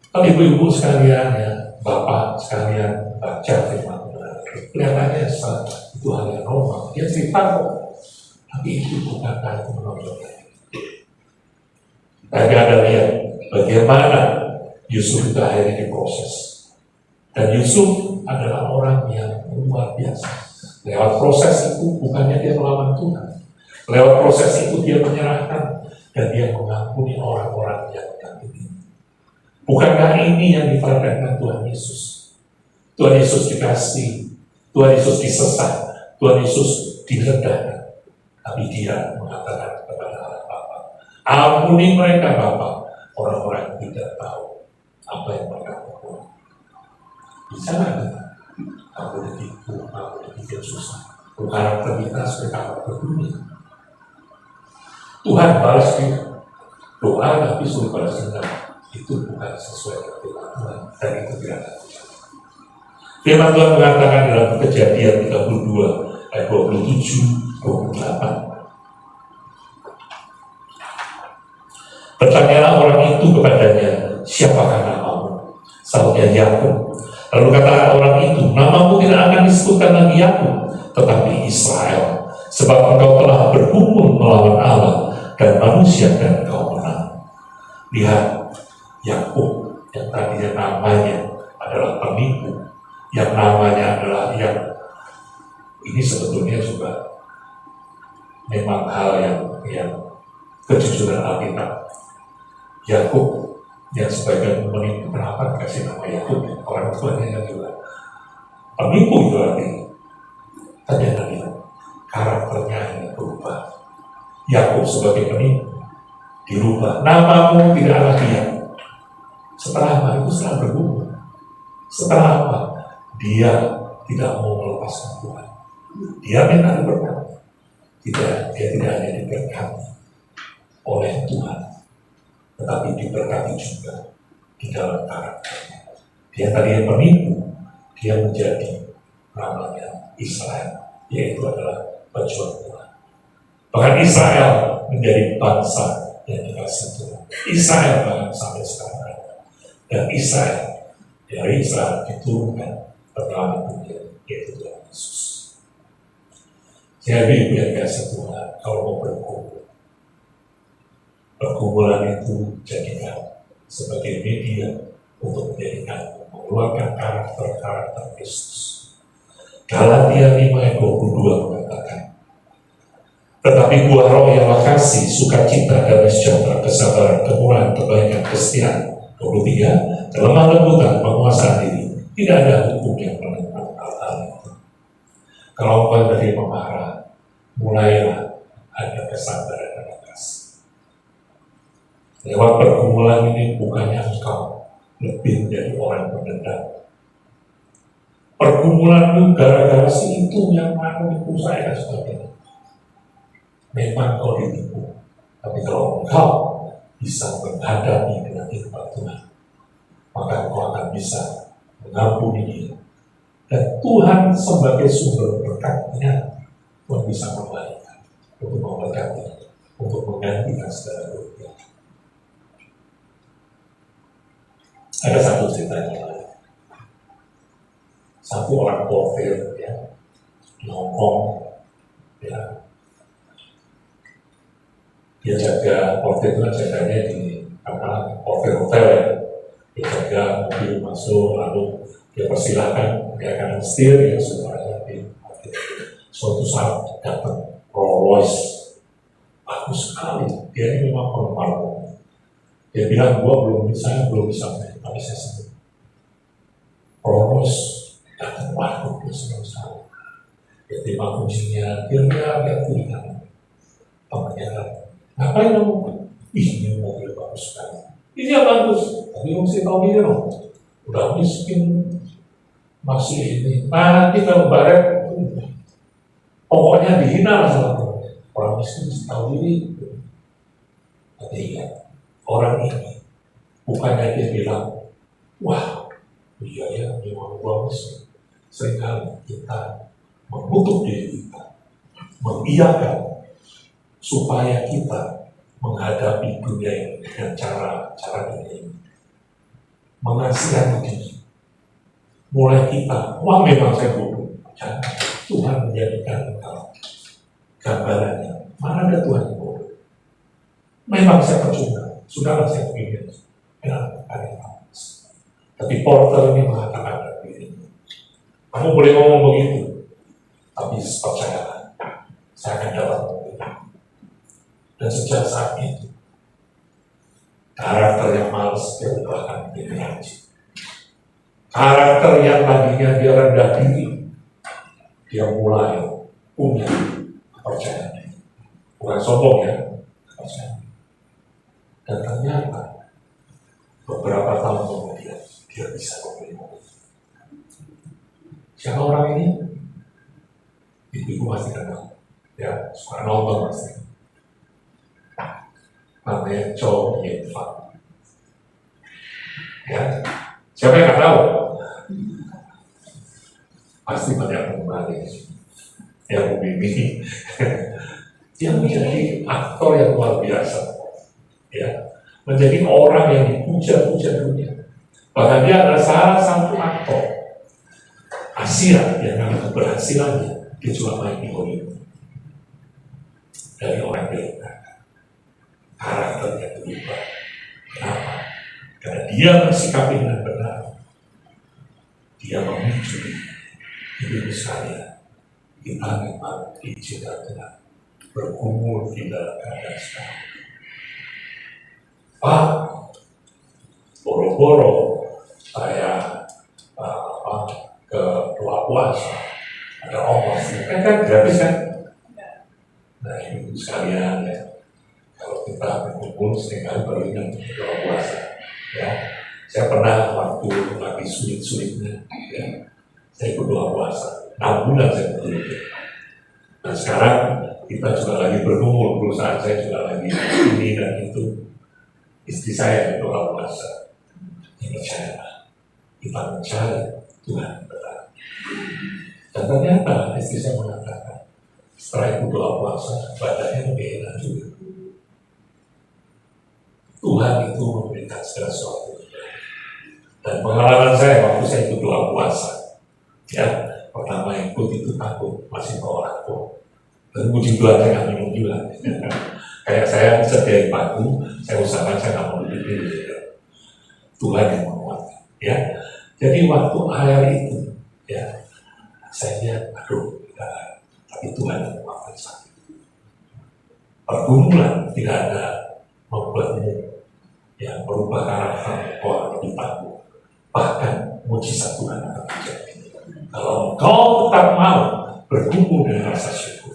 Kalau ibu-ibu sekalian ya, bapak sekalian baca firman Tuhan, kelihatannya itu hal yang normal. Dia cerita kok, tapi itu bukan kartu menonjolkan. Tapi Anda lihat bagaimana Yusuf itu akhirnya diproses. Dan Yusuf adalah orang yang luar biasa. Lewat proses itu bukannya dia melawan Tuhan. Lewat proses itu dia menyerahkan dan dia mengampuni orang-orang yang menyakiti. Bukankah ini yang diperhatikan Tuhan Yesus? Tuhan Yesus dikasih, Tuhan Yesus disesat, Tuhan Yesus direndahkan. Tapi dia mengatakan kepada Allah Bapa, ampuni mereka Bapa, orang-orang yang tidak tahu apa yang mereka lakukan. Bisa nggak kita? Aku ditipu, aku dipikir susah. Karakter kita sebagai karakter dunia. Tuhan balas dia. Doa tapi suruh balas dendam. Itu bukan sesuai dengan firman Tuhan. Dan itu tidak ada. Firman Tuhan mengatakan dalam Kejadian 32 ayat 27-28. Bertanyalah orang itu kepadanya, siapakah namamu? Sahutnya Yakub. Lalu kata orang itu, namamu tidak akan disebutkan lagi Yakub, tetapi Israel, sebab engkau telah berkumpul melawan Allah dan manusia dan engkau menang. Lihat Yakub yang tadinya namanya adalah penipu, yang namanya adalah yang ini sebetulnya juga memang hal yang kejujuran Alkitab. Yakub yang sebagian menipu, kenapa dikasih nama Yakub? Orang tuanya juga penipu itu artinya. Ternyata dia karakternya yang berubah. Yakub sebagai penipu dirubah. Namamu tidak lagi Yakub. Setelah apa? Itu setelah bergumul. Setelah apa? Dia tidak mau melepaskan Tuhan. Dia minta diberkati. Dia tidak hanya diberkati oleh Tuhan, tetapi diberkati juga di dalam karakternya. Dia tadinya penipu, dia menjadi namanya Israel, yaitu adalah pejuang Tuhan. Bahkan Israel menjadi bangsa yang dikasih Tuhan. Israel bahkan sampai sekarang ada. Dan Israel, dari Israel diturunkan penyelamat dunia, yaitu Tuhan Yesus. Jadi yang dikasih Tuhan, kalau mau berkumpul, perkumpulan itu jadikan sebagai media untuk menjadikan, mengeluarkan karakter-karakter Kristus. Galatia 5 ayat 22 mengatakan, tetapi buah roh ialah kasih, sukacita, damai sejahtera, kesabaran, kemurahan, kebaikan, kesetiaan. 23, kelemah lembutan, penguasaan diri. Tidak ada hukum yang menentang hal-hal itu. Kalau engkau dari pemarah, mulailah ada kesabaran dan kasih. Lewat pergumulan ini bukannya engkau lebih menjadi orang pendendam. Pergumulan itu gara-gara si itu yang menipu saya dan sebagainya. Memang kau ditipu, tapi kalau engkau bisa menghadapi dengan hikmat Tuhan, maka engkau akan bisa mengampuni dia. Dan Tuhan sebagai sumber berkatnya, Tuhan bisa membalikkan untuk memberkati, untuk menggantikan segala kerugian. Ada satu cerita yang lain. Satu orang portir ya, di Hong Kong, ya, dia jaga portir itu kan jaganya di portir hotel ya, dia jaga mobil masuk, lalu dia persilahkan, dia akan setir ya supaya di suatu saat datang Rolls Royce bagus sekali. Dia ini memang penggemar mobil. Dia bilang gua belum bisa main, tapi saya senang. Rolls Royce datang, waduh dia senang sekali. Dia terima kuncinya, dia lihat pengennya. Ngapain kamu? Ini mobil bagus sekali. Ini yang bagus, tapi mesti tahu ini loh. Udah miskin, masih ini. Nanti kalau baret, pokoknya dihina lah sama temannya. Orang miskin mesti tahu diri. Tapi ingat, orang ini bukannya dia bilang, wah, iya ya, memang gua miskin. Seringkali kita mengutuk diri kita, mengiyakan supaya kita menghadapi dunia ini dengan cara dunia ini. Mengasihani diri. Mulai kita, wah memang saya bodoh. Jangan, Tuhan menjadikan engkau gambarannya. Mana ada Tuhan yang bodoh? Memang saya percuma, sudahlah saya ingin. Kenapa? Karena tapi porter ini mengatakan pada dirinya, kamu boleh ngomong begitu, tapi percayalah, saya akan dapat mobil. Dan sejak saat itu, karakter yang malas dia ubahkan menjadi rajin. Karakter yang tadinya dia rendah diri, dia mulai punya kepercayaan diri. Bukan sombong ya, kepercayaan. Dan ternyata beberapa tahun kemudian dia bisa membeli mobil. Siapa orang ini? Ibu masih kenal, ya suka nonton pasti. Namanya Chow Yun-fat. Ya, siapa yang nggak tahu? Pasti banyak penggemar yang membimbing. Dia menjadi aktor yang luar biasa, ya, menjadi orang yang dipuja-puja dunia. Bahkan dia adalah salah satu aktor Asia yang dalam keberhasilannya dia juga main di Hollywood. Dari orang yang karakternya berubah. dia bersikapi dengan benar, dia memicu hidup sekalian. Kita memang diizinkan dengan berkumpul di dalam keadaan sekarang. Pak, boro-boro saya ke doa puasa, ada ongkos, kan gratis kan? Nah, ibu sekalian ya, kalau kita berkumpul seringkali baru ingat doa puasa. Ya, saya pernah waktu lagi sulit-sulitnya, ya, saya ikut doa puasa. 6 bulan saya betul-betul. Nah sekarang kita juga lagi berkumpul, perusahaan saya juga lagi ini dan itu. Istri saya doa puasa. Yang percaya, kita mencari Tuhan benar. Dan ternyata istri saya mengatakan, setelah itu doa puasa, badannya lebih enak juga. Tuhan itu memberikan segala sesuatu. Dan pengalaman saya waktu saya ikut doa puasa, ya, pertama ikut itu takut, masih bawa alkohol. Dan puji Tuhan saya nggak minum juga. Kayak saya setiap pagi, saya usahakan saya nggak mau duduk dulu. Tuhan yang menguatkan, ya. Jadi waktu air itu, ya, saya lihat, aduh, tapi Tuhan yang menguatkan saya. Pergumulan tidak ada membuatmu yang berubah karakter orang lebih tangguh. Bahkan mujizat Tuhan akan terjadi. Kalau engkau tetap mau berkumpul dengan rasa syukur.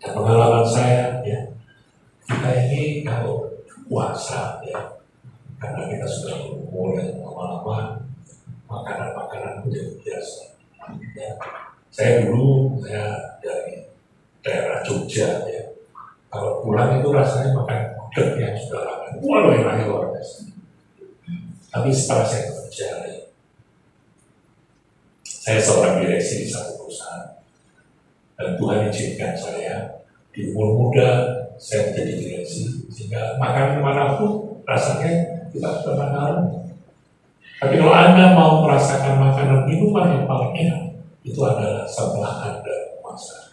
Dan pengalaman saya, ya, kita ini kalau puasa, ya, karena kita sudah berumur yang lama-lama, makanan-makanan menjadi biasa. Ya. Saya dari daerah Jogja, ya. Kalau pulang itu rasanya makan gudeg yang sudah lama. Waduh, enaknya luar biasa. Tapi setelah saya bekerja, ya, saya seorang direksi di satu perusahaan. Dan Tuhan izinkan saya di umur muda saya menjadi direksi, sehingga makan manapun rasanya kita sudah tahu. Tapi kalau Anda mau merasakan makanan minuman yang paling enak, itu adalah setelah Anda puasa.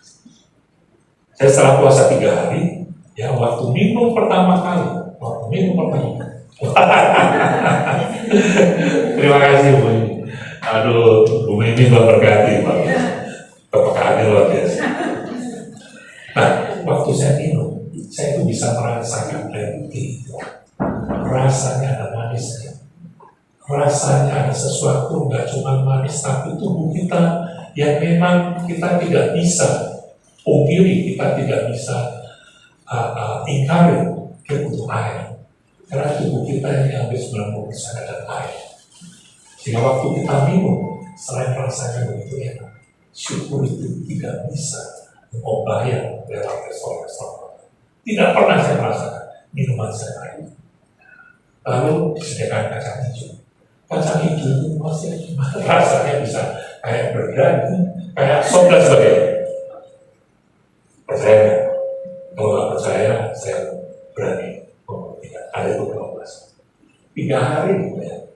Saya setelah puasa 3 hari, ya, waktu minum pertama kali. Terima kasih Bu. Aduh, Bu Mimi memberkati Pak. Kepekaannya luar biasa. Nah, waktu saya minum, saya itu bisa merasakan air putih. Rasanya ada manisnya. Rasanya ada sesuatu, nggak cuma manis, tapi tubuh kita yang memang kita tidak bisa pungkiri, kita tidak bisa ingkari, dia butuh air. Karena tubuh kita yang habis 90% ada air. Sehingga waktu kita minum, selain rasanya begitu enak, syukur itu tidak bisa mengobati lewat restoran. Tidak pernah saya merasakan minuman saya air. Lalu disediakan kacang hijau. Kacang hijau itu masih rasanya bisa kayak berdaging, kayak sop dan sebagainya. Percaya nggak? Kalau nggak percaya, saya berani membuktikan. Ada beberapa belas. 3 hari ya,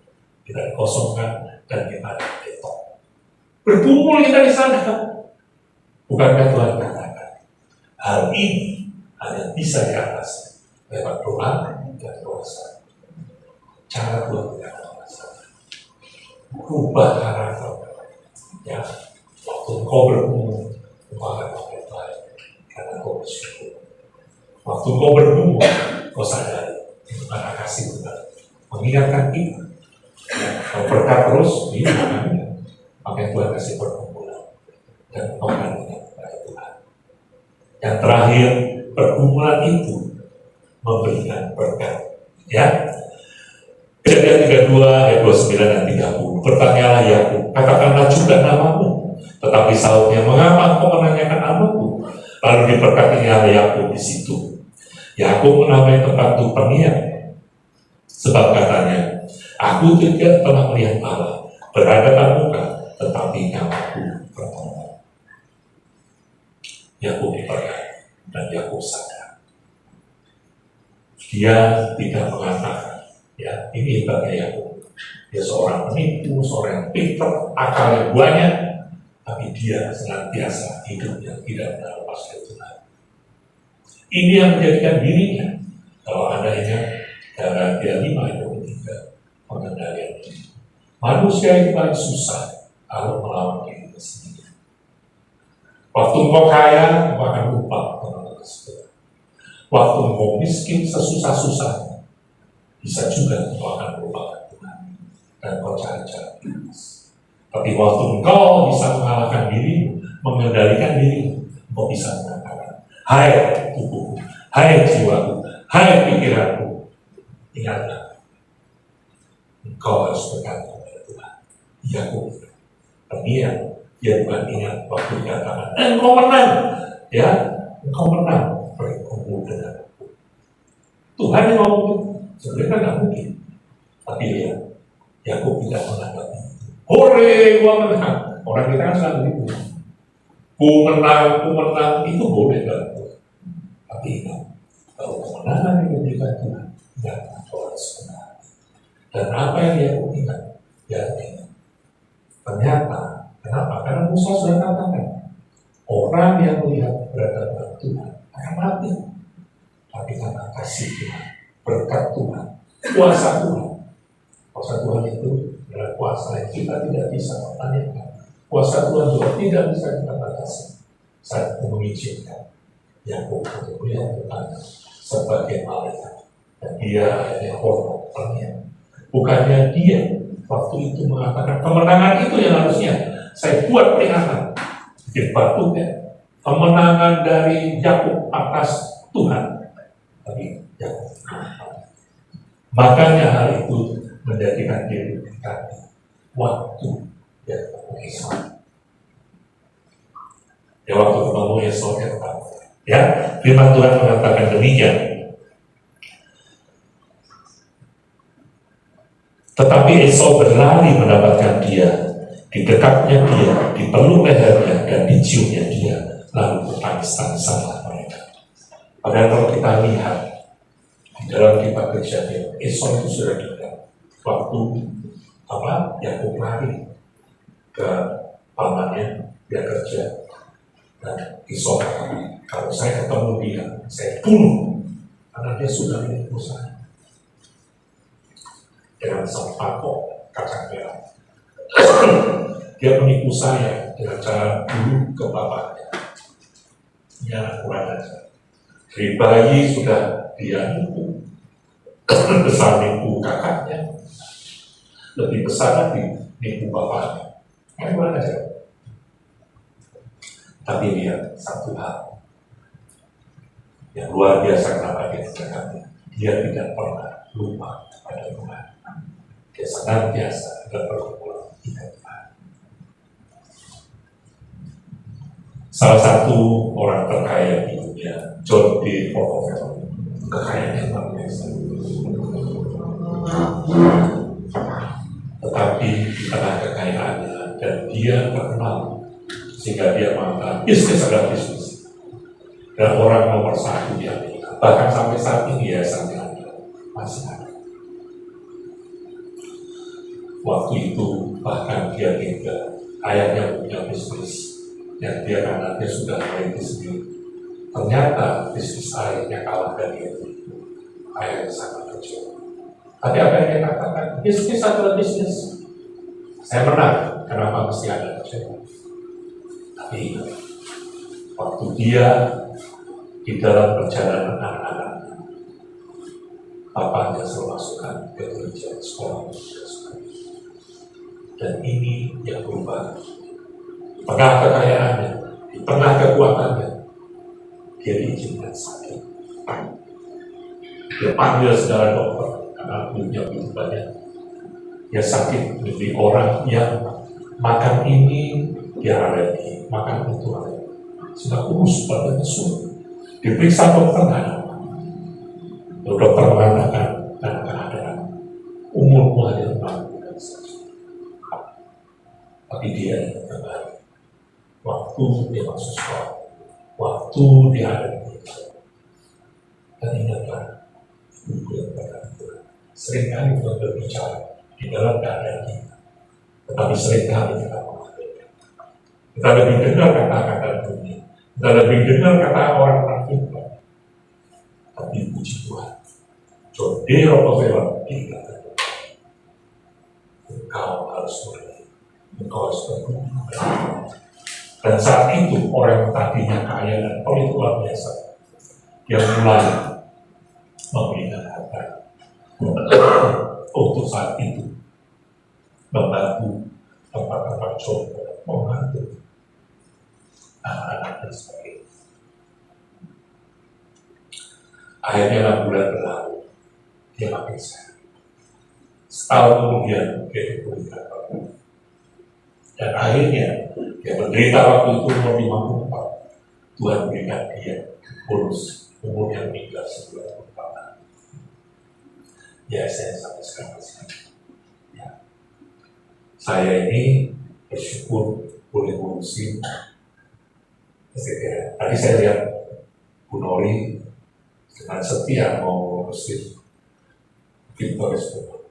kita kosongkan dan kita ketok. Berkumpul kita di sana. Bukankah Tuhan katakan hal ini hanya bisa diatasi lewat doa dan puasa. Cara Tuhan tidak puasa. Rubah karakter. Ya, waktu kau berkumpul, kau akan baik karena kau bersyukur. Waktu kau berkumpul, kau sadari itu karena kasih Tuhan mengingatkan kita. Ya, kau berkat terus, ini makanya Tuhan kasih perkumpulan dan kau akan ingat kepada Tuhan. Yang terakhir, perkumpulan itu memberikan berkat. Ya, Kejadian 32 ayat 29 dan 30. Bertanyalah Yakub, katakanlah juga namamu. Tetapi sautnya, mengapa engkau menanyakan namaku? Lalu diberkatinya Yakub di situ. Yakub menamai tempat itu Peniel, sebab katanya, aku tidak pernah melihat Allah berhadapan muka, tetapi namaku bertolak. Yakub diberkati dan Yakub sadar. Dia tidak mengatakan, ya, ini hebatnya Yakub. Dia seorang penipu, seorang yang pintar, akalnya banyak, tapi dia senantiasa hidup yang tidak lepas dari Tuhan. Ini yang menjadikan dirinya. Kalau Anda ingat, Galatia 5 ayat 23, pengendalian diri. Manusia itu paling susah kalau melawan diri sendiri. Waktu engkau kaya, engkau akan lupa tentang tersebut. Waktu engkau miskin sesusah-susahnya, bisa juga engkau akan lupa Tuhan dan engkau cari-cari bebas. Tapi waktu engkau bisa mengalahkan diri, mengendalikan diri, engkau bisa mengatakan, hai tubuhku, hai jiwaku, hai pikiranku, ingatlah, engkau harus berkata kepada Tuhan, ya aku dia bukan ingat waktu dikatakan, engkau menang, ya, engkau menang, berkumpul dengan aku. Tuhan yang ngomong, sebenarnya nggak mungkin, tapi ya, Yakub tidak menanggapi. Hore, gua menang. Orang kita kan selalu gitu. Ku menang, itu boleh kan? Tapi ingat, kalau kemenangan yang diberikan Tuhan, ingat kau harus menang. Dan apa yang Yakub ingat, ya ingat. Ternyata, kenapa? Karena Musa sudah katakan, orang yang melihat berada Tuhan akan mati. Tapi karena kasih Tuhan, berkat Tuhan, kuasa Tuhan itu adalah kuasa yang kita tidak bisa pertanyakan. Kuasa Tuhan juga tidak bisa kita batasi saat mengizinkan Yakub untuk melihat Tuhan sebagai malaikat. Dan dia hanya hormat pernihan. Bukannya dia waktu itu mengatakan kemenangan itu yang harusnya saya buat peringatan. Bikin batu ya. Kemenangan dari Yakub atas Tuhan. Tapi Yakub. Makanya hal itu menjadikan diri kita waktu yang Esau. Ya waktu ketemu Esau ya, firman Tuhan mengatakan demikian. Tetapi Esau berlari mendapatkan dia, di dekatnya dia, di peluk lehernya dan diciumnya dia, lalu bertangis-tangisanlah mereka. Padahal kalau kita lihat di dalam kitab Kejadian, Esau itu sudah dekat. Waktu Yakub lari ke pamannya, dia kerja, dan Esau kalau saya ketemu dia, saya bunuh, karena dia sudah menipu saya dengan sepakok kacang merah. Dia menipu saya dengan cara dulu ke bapaknya. Ya kurang aja. Dari bayi sudah dia nipu, besar nipu kakaknya, lebih besar lagi nipu bapaknya. Kurang aja. Tapi dia satu hal yang luar biasa kenapa dia dekatnya. Dia tidak pernah lupa pada Tuhan. Dia senantiasa berperkumpulan dengan Tuhan. Salah satu orang terkaya di dunia, John D. Rockefeller, kekayaannya luar biasa. Tetapi di tengah kekayaannya dan dia terkenal sehingga dia mengatakan bisnis adalah bisnis dan orang nomor satu di Amerika. Bahkan sampai saat ini yayasannya masih ada. Waktu itu bahkan dia tinggal ayahnya punya bisnis yang dia karena dia sudah merintis sendiri. Ternyata bisnis ayahnya kalah dari itu. Ayahnya sangat kecil. Tapi apa yang dia katakan? Bisnis adalah bisnis. Saya menang. Kenapa mesti ada kecil? Tapi waktu dia di dalam perjalanan anak-anaknya, bapaknya selalu masukkan ke gereja sekolah. Dan ini yang berubah. Di tengah kekayaannya, di tengah kekuatannya, dia diizinkan sakit. Dia panggil segala dokter karena punya begitu banyak. Dia sakit menjadi orang yang makan ini dia alergi, makan itu alergi. Sudah kurus badannya sulit. Diperiksa dokter nggak ada. Dokter mengatakan dalam keadaan umurmu hanya 60 saja. Tapi dia ingat kembali waktu dia masuk sekolah, waktu dia ada di gereja. Dan ingatlah ibu yang berkata, seringkali kita berbicara di dalam keadaan kita, tetapi seringkali kita mengabaikan. Kita lebih dengar kata-kata dunia, kita lebih dengar kata orang kita. Tapi puji Tuhan, John D. Rockefeller dikatakan engkau harus berhenti, engkau harus berhenti. Dan saat itu orang yang tadinya kaya dan pelit luar biasa, dia mulai memberikan harta untuk saat itu membantu tempat-tempat contoh, membantu anak-anak dan sebagainya. Akhirnya 6 bulan berlalu, dia makin sehat. Setahun kemudian dia dipulihkan. Dan akhirnya dia menderita waktu itu umur 54. Tuhan berikan dia bonus umur yang meninggal 94 tahun. Ya, saya sampai sekarang masih. Ya. Saya ini bersyukur boleh ngurusin. Tadi saya lihat Bu Nori dengan setia mau ngurusin Victor Escobar.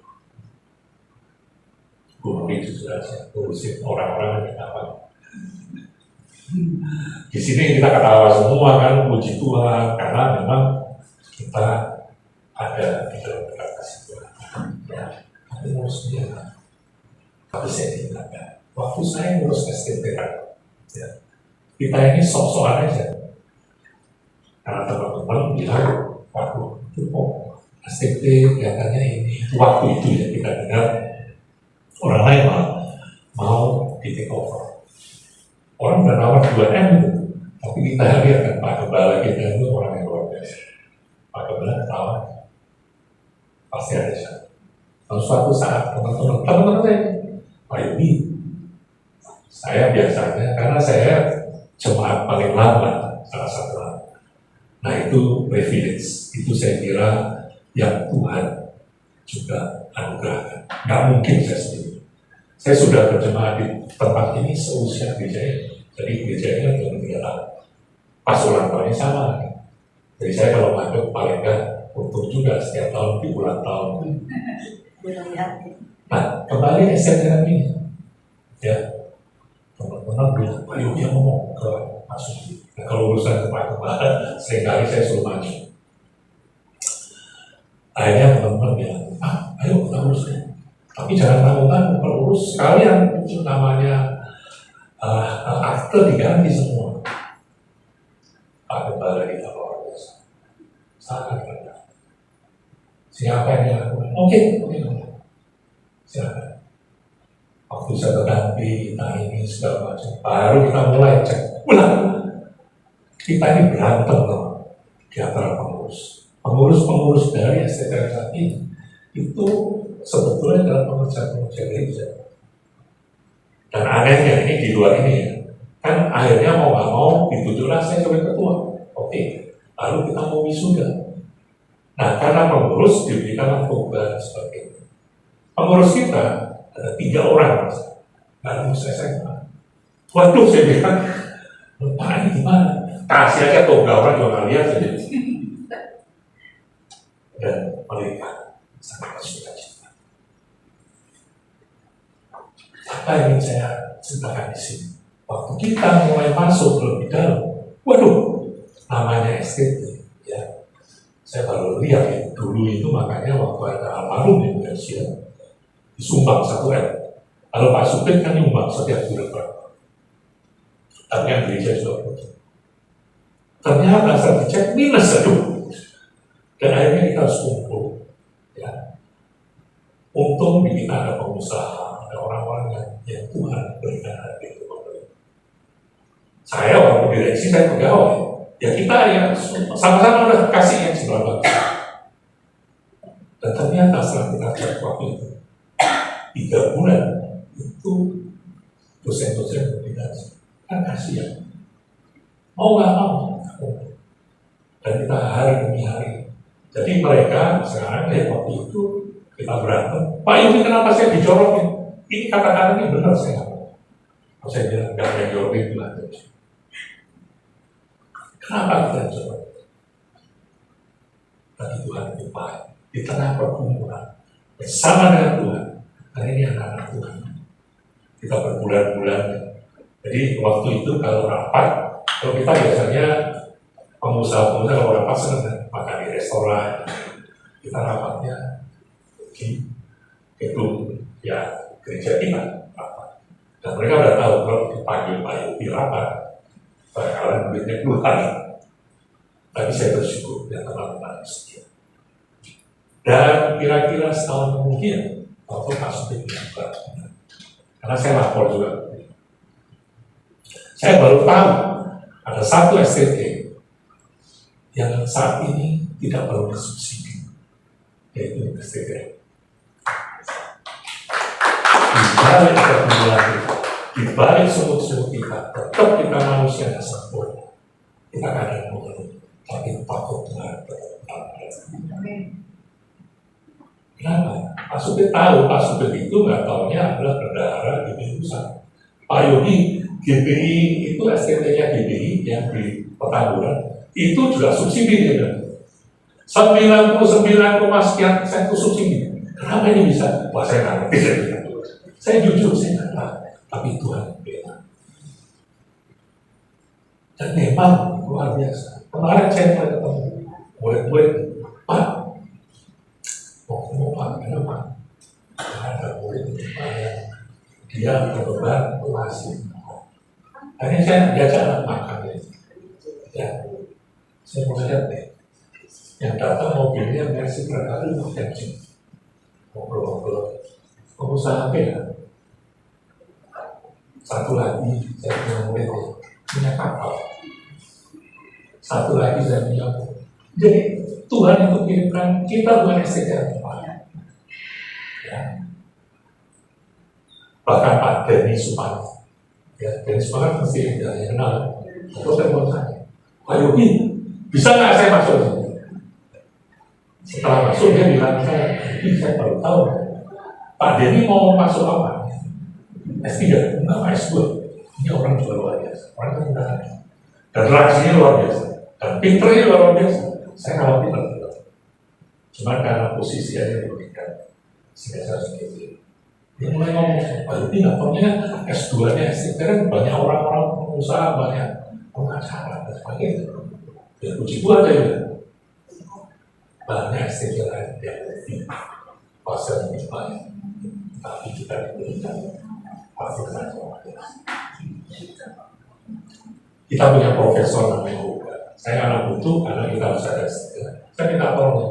Bu Nori itu sudah ngurusin orang-orang yang apa. Di sini kita ketawa semua kan, puji Tuhan, karena memang kita ada di dalam kasih Tuhan. Ya, tapi ngurus dia. Tapi saya ingatkan, waktu saya ngurus STP kan, ya, kita ini sok-sokan aja. Karena teman-teman bilang, waduh, itu kok STP kelihatannya ini. Waktu itu ya kita dengar orang lain mau di take over. Orang udah nawar 2M itu, tapi kita lihat kan Pak Gembala kita itu orang yang luar biasa. Pak Gembala ketawa, pasti ada syarat. Lalu suatu saat teman-teman saya, Pak Yudi, saya biasanya karena saya jemaat paling lama, salah satu lama. Nah itu privilege, itu saya kira yang Tuhan juga anugerahkan. Nggak mungkin saya sendiri. Saya sudah berjemaat di tempat ini seusia gereja ini. Jadi gereja ini sudah 3 tahun. Pas ulang tahunnya sama. Jadi saya kalau masuk paling nggak untung juga setiap tahun di ulang tahun. Nah kembali STP ini, ya teman-teman bilang, Pak Yogi ngomong ke masuk. Nah, kalau urusan kemarin seringkali saya suruh maju. Akhirnya teman-teman bilang, ayo kita urusnya. Tapi jangan tanggung-tanggung, kalau urus sekalian itu namanya akte diganti semua. Pak Gembala kita luar biasa, sangat rendah. Siapa yang dilakukan? Oke. Silakan. Waktu saya berganti, kita ini segala macam, baru kita mulai cek ulang. Kita ini berantem loh di antara pengurus dari STP saat ini itu sebetulnya dalam pengerjaan gereja. Dan anehnya ini di luar ini ya, kan akhirnya mau nggak mau ditutuplah saya sebagai ketua. Oke, lalu kita mau wisuda. Nah karena pengurus diberikan tugas sebagai pengurus kita ada 3 orang, nggak lulus SMA. Waduh saya bilang, Pak ini gimana? Kasih aja toga orang juga nggak lihat saja. Dan mereka sangat suka cinta. Apa yang ingin saya ceritakan di sini? Waktu kita mulai masuk lebih dalam, waduh, namanya STP, ya. Saya baru lihat ya, dulu itu makanya waktu ada almarhum di Indonesia, disumbang 1M. Lalu Pak Supir kan nyumbang setiap bulan berapa. Tapi yang gereja sudah putus. Ternyata saat dicek minus, aduh. Dan akhirnya kita harus kumpul, ya. Untung di kita ada pengusaha, ada orang-orang yang Tuhan berikan hati itu. Saya waktu direksi, saya pegawai. Ya kita ya sama-sama udah kasih yang sebelah bagus. Dan ternyata setelah kita cek waktu itu 3 bulan itu dosen-dosen berpindah kan kasihan. Mau nggak mau. Dan kita hari demi hari. Jadi mereka sekarang waktu itu kita berantem. Pak ini kenapa saya dijorokin? Ini kata-kata ini benar saya nggak mau. Saya bilang nggak ada yang jorokin lah. Kenapa kita coba? Bagi Tuhan itu baik. Di tengah pergumulan bersama dengan Tuhan. Karena ini anak-anak Tuhan. Kita berbulan-bulan. Jadi waktu itu kalau rapat, kalau kita biasanya pengusaha-pengusaha kalau rapat senang makan di restoran. Kita rapatnya di gedung ya gereja kita rapat. Dan mereka udah tahu kalau dipanggil Pak Yogi rapat, bakalan duitnya keluar. Tapi saya bersyukur ya teman-teman setia. Dan kira-kira setahun kemudian, waktu kasus itu karena saya lapor juga. Saya baru tahu ada satu STT yang saat ini tidak perlu disubsidi, yaitu STT. Di balik sumut-sumut kita, tetap kita manusia yang sempurna. Kita kadang mengeluh, tapi takut Tuhan tetap. Kenapa? Pak Supir tahu, Pak Supir itu nggak taunya adalah bendahara GBI Pusat. Pak Yogi, GBI itu STT-nya GBI yang di Petamburan, itu juga subsidi dia. 99,sekian persen itu subsidi. Kenapa ini bisa? Wah, saya nggak ngerti. Saya jujur, saya nggak tahu. Tapi Tuhan beda. Dan memang luar biasa. Kemarin saya pernah ketemu murid-murid, Pak, mau Pak, kenapa? Ada murid yang dia berbeban masih. Akhirnya saya diajak makan. Ya, saya mau lihat deh. Yang datang mobilnya Mercy berkali yang sini. Ngobrol-ngobrol. Pengusaha ya. Satu lagi saya punya murid punya kapal. Satu lagi saya punya murid. Jadi Tuhan itu kirimkan kita bukan STT ya. Bahkan Pak Denny Supano, ya Denny Supano mesti ya kenal. Atau saya mau tanya, Pak Yogi, bisa nggak saya masuk? Setelah masuk dia bilang saya baru tahu Pak Denny mau masuk apa? S3, enggak S2. Ini orang juga luar biasa, orang yang mudah. Dan reaksinya luar biasa, dan pinternya luar biasa. Saya khawatir betul. Cuma karena posisi yang diberikan, sehingga saya harus gitu. Dia mulai ngomong, Pak Yogi nggak punya S2-nya, S3 kan banyak orang-orang pengusaha, banyak pengacara dan sebagainya. Dan puji Tuhan aja ya. Banyak S3 lain yang lebih pasal lebih baik. Tapi kita diberikan fasilitas yang biasa. Kita punya profesor namanya Hugo. Saya anak butuh karena kita harus ada istilah. Saya minta tolong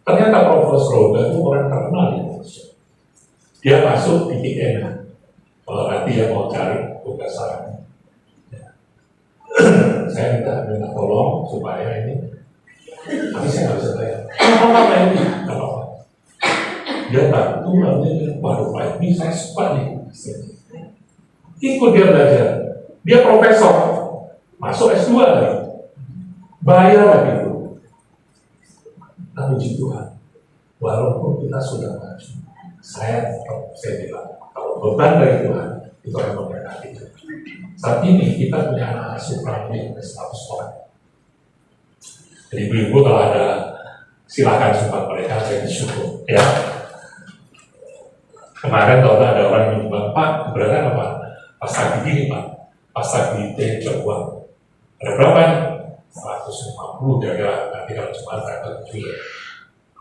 ternyata Profesor Roda itu orang terkenal di Indonesia. Dia masuk di IKN. Kalau nanti dia mau cari tugas saya, saya minta tolong supaya ini. Tapi saya nggak bisa bayar. Apa ini? Apa? Dia bantu, lalu dia waduh Pak ini saya suka nih. Ikut dia belajar. Dia profesor, masuk S2 lagi. Bayar lagi itu. Nah, puji Tuhan, walaupun kita sudah maju, saya bilang, kalau beban dari Tuhan, itu akan memberkati. Saat ini kita punya anak asuh yang status orang. Jadi ibu-ibu kalau ada, silakan support mereka, saya bersyukur. Ya. Kemarin kalau ada orang yang bilang, Pak, keberatan apa? Pas tadi gini Pak, pas tadi coba. Ada berapa nih? 150 kira-kira, nanti kalau cuma saya juga.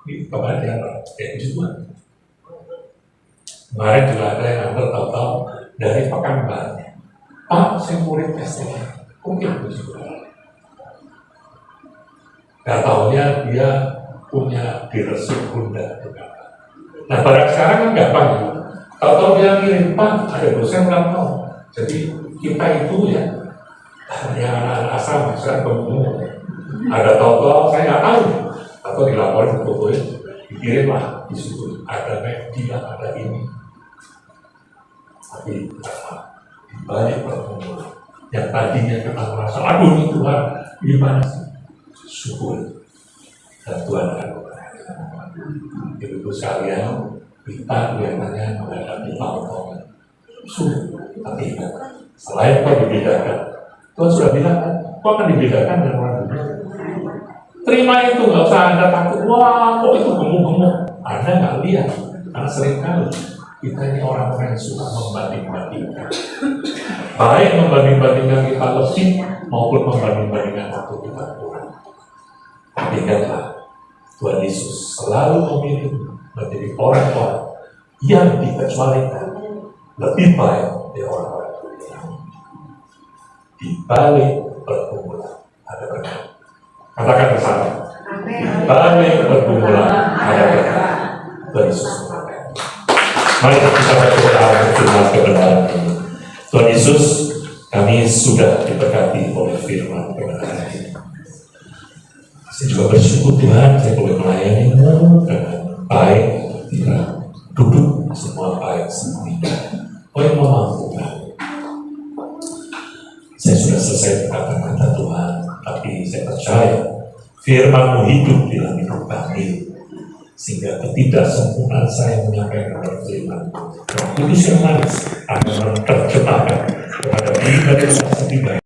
Ini kemarin dia puji Tuhan. Kemarin juga ada yang ngambil tahu-tahu dari Pekanbaru. Pak, saya murid STT. Mungkin puji Tuhan. Gak taunya dia punya dealership Honda. Nah pada sekarang kan gampang ya. Tahu-tahu dia ngirim, Pak, ada dosen ulang tahun. Jadi kita itu ya, yang anak-anak asal masyarakat pembunuh. Ada tahu-tahu saya nggak tahu. Atau dilaporin ke polisi, dikirimlah di situ. Ada media, ada ini. Tapi banyak pertemuan yang tadinya kita merasa, aduh ini Tuhan, gimana sih? Syukur. Dan Tuhan akan memberkati. Ibu-ibu sekalian, kita kelihatannya menghadapi tahun-tahun sulit. Tapi selain kau dibedakan, Tuhan sudah bilang kan, kau akan dibedakan dengan orang dunia. Terima itu, nggak usah Anda takut. Wah, kok itu gemuk-gemuk? Anda nggak lihat, karena seringkali kita ini orang-orang yang suka membanding-bandingkan. Baik membanding-bandingkan kita lebih maupun membanding-bandingkan waktu kita kurang. Tapi ingatlah, Tuhan Yesus selalu memilih menjadi orang-orang yang dikecualikan lebih baik dari orang-orang dunia. Di balik pergumulan ada berkat. Katakan bersama. Di balik pergumulan ada berkat. Tuhan Yesus mengatakan. Mari kita berdoa firman kebenaran ini. Tuhan Yesus, kami sudah diberkati oleh firman kebenaran ini. Saya juga bersyukur Tuhan, saya boleh melayani-Mu dengan baik, tidak duduk semua baik semuanya. Oh yang memampukan. Saya sudah selesai berkata-kata Tuhan, tapi saya percaya firman-Mu hidup di dalam hidup kami, sehingga ketidaksempurnaan saya menyampaikan firman Roh Kudus yang manis akan menerjemahkan kepada pribadi dan pribadi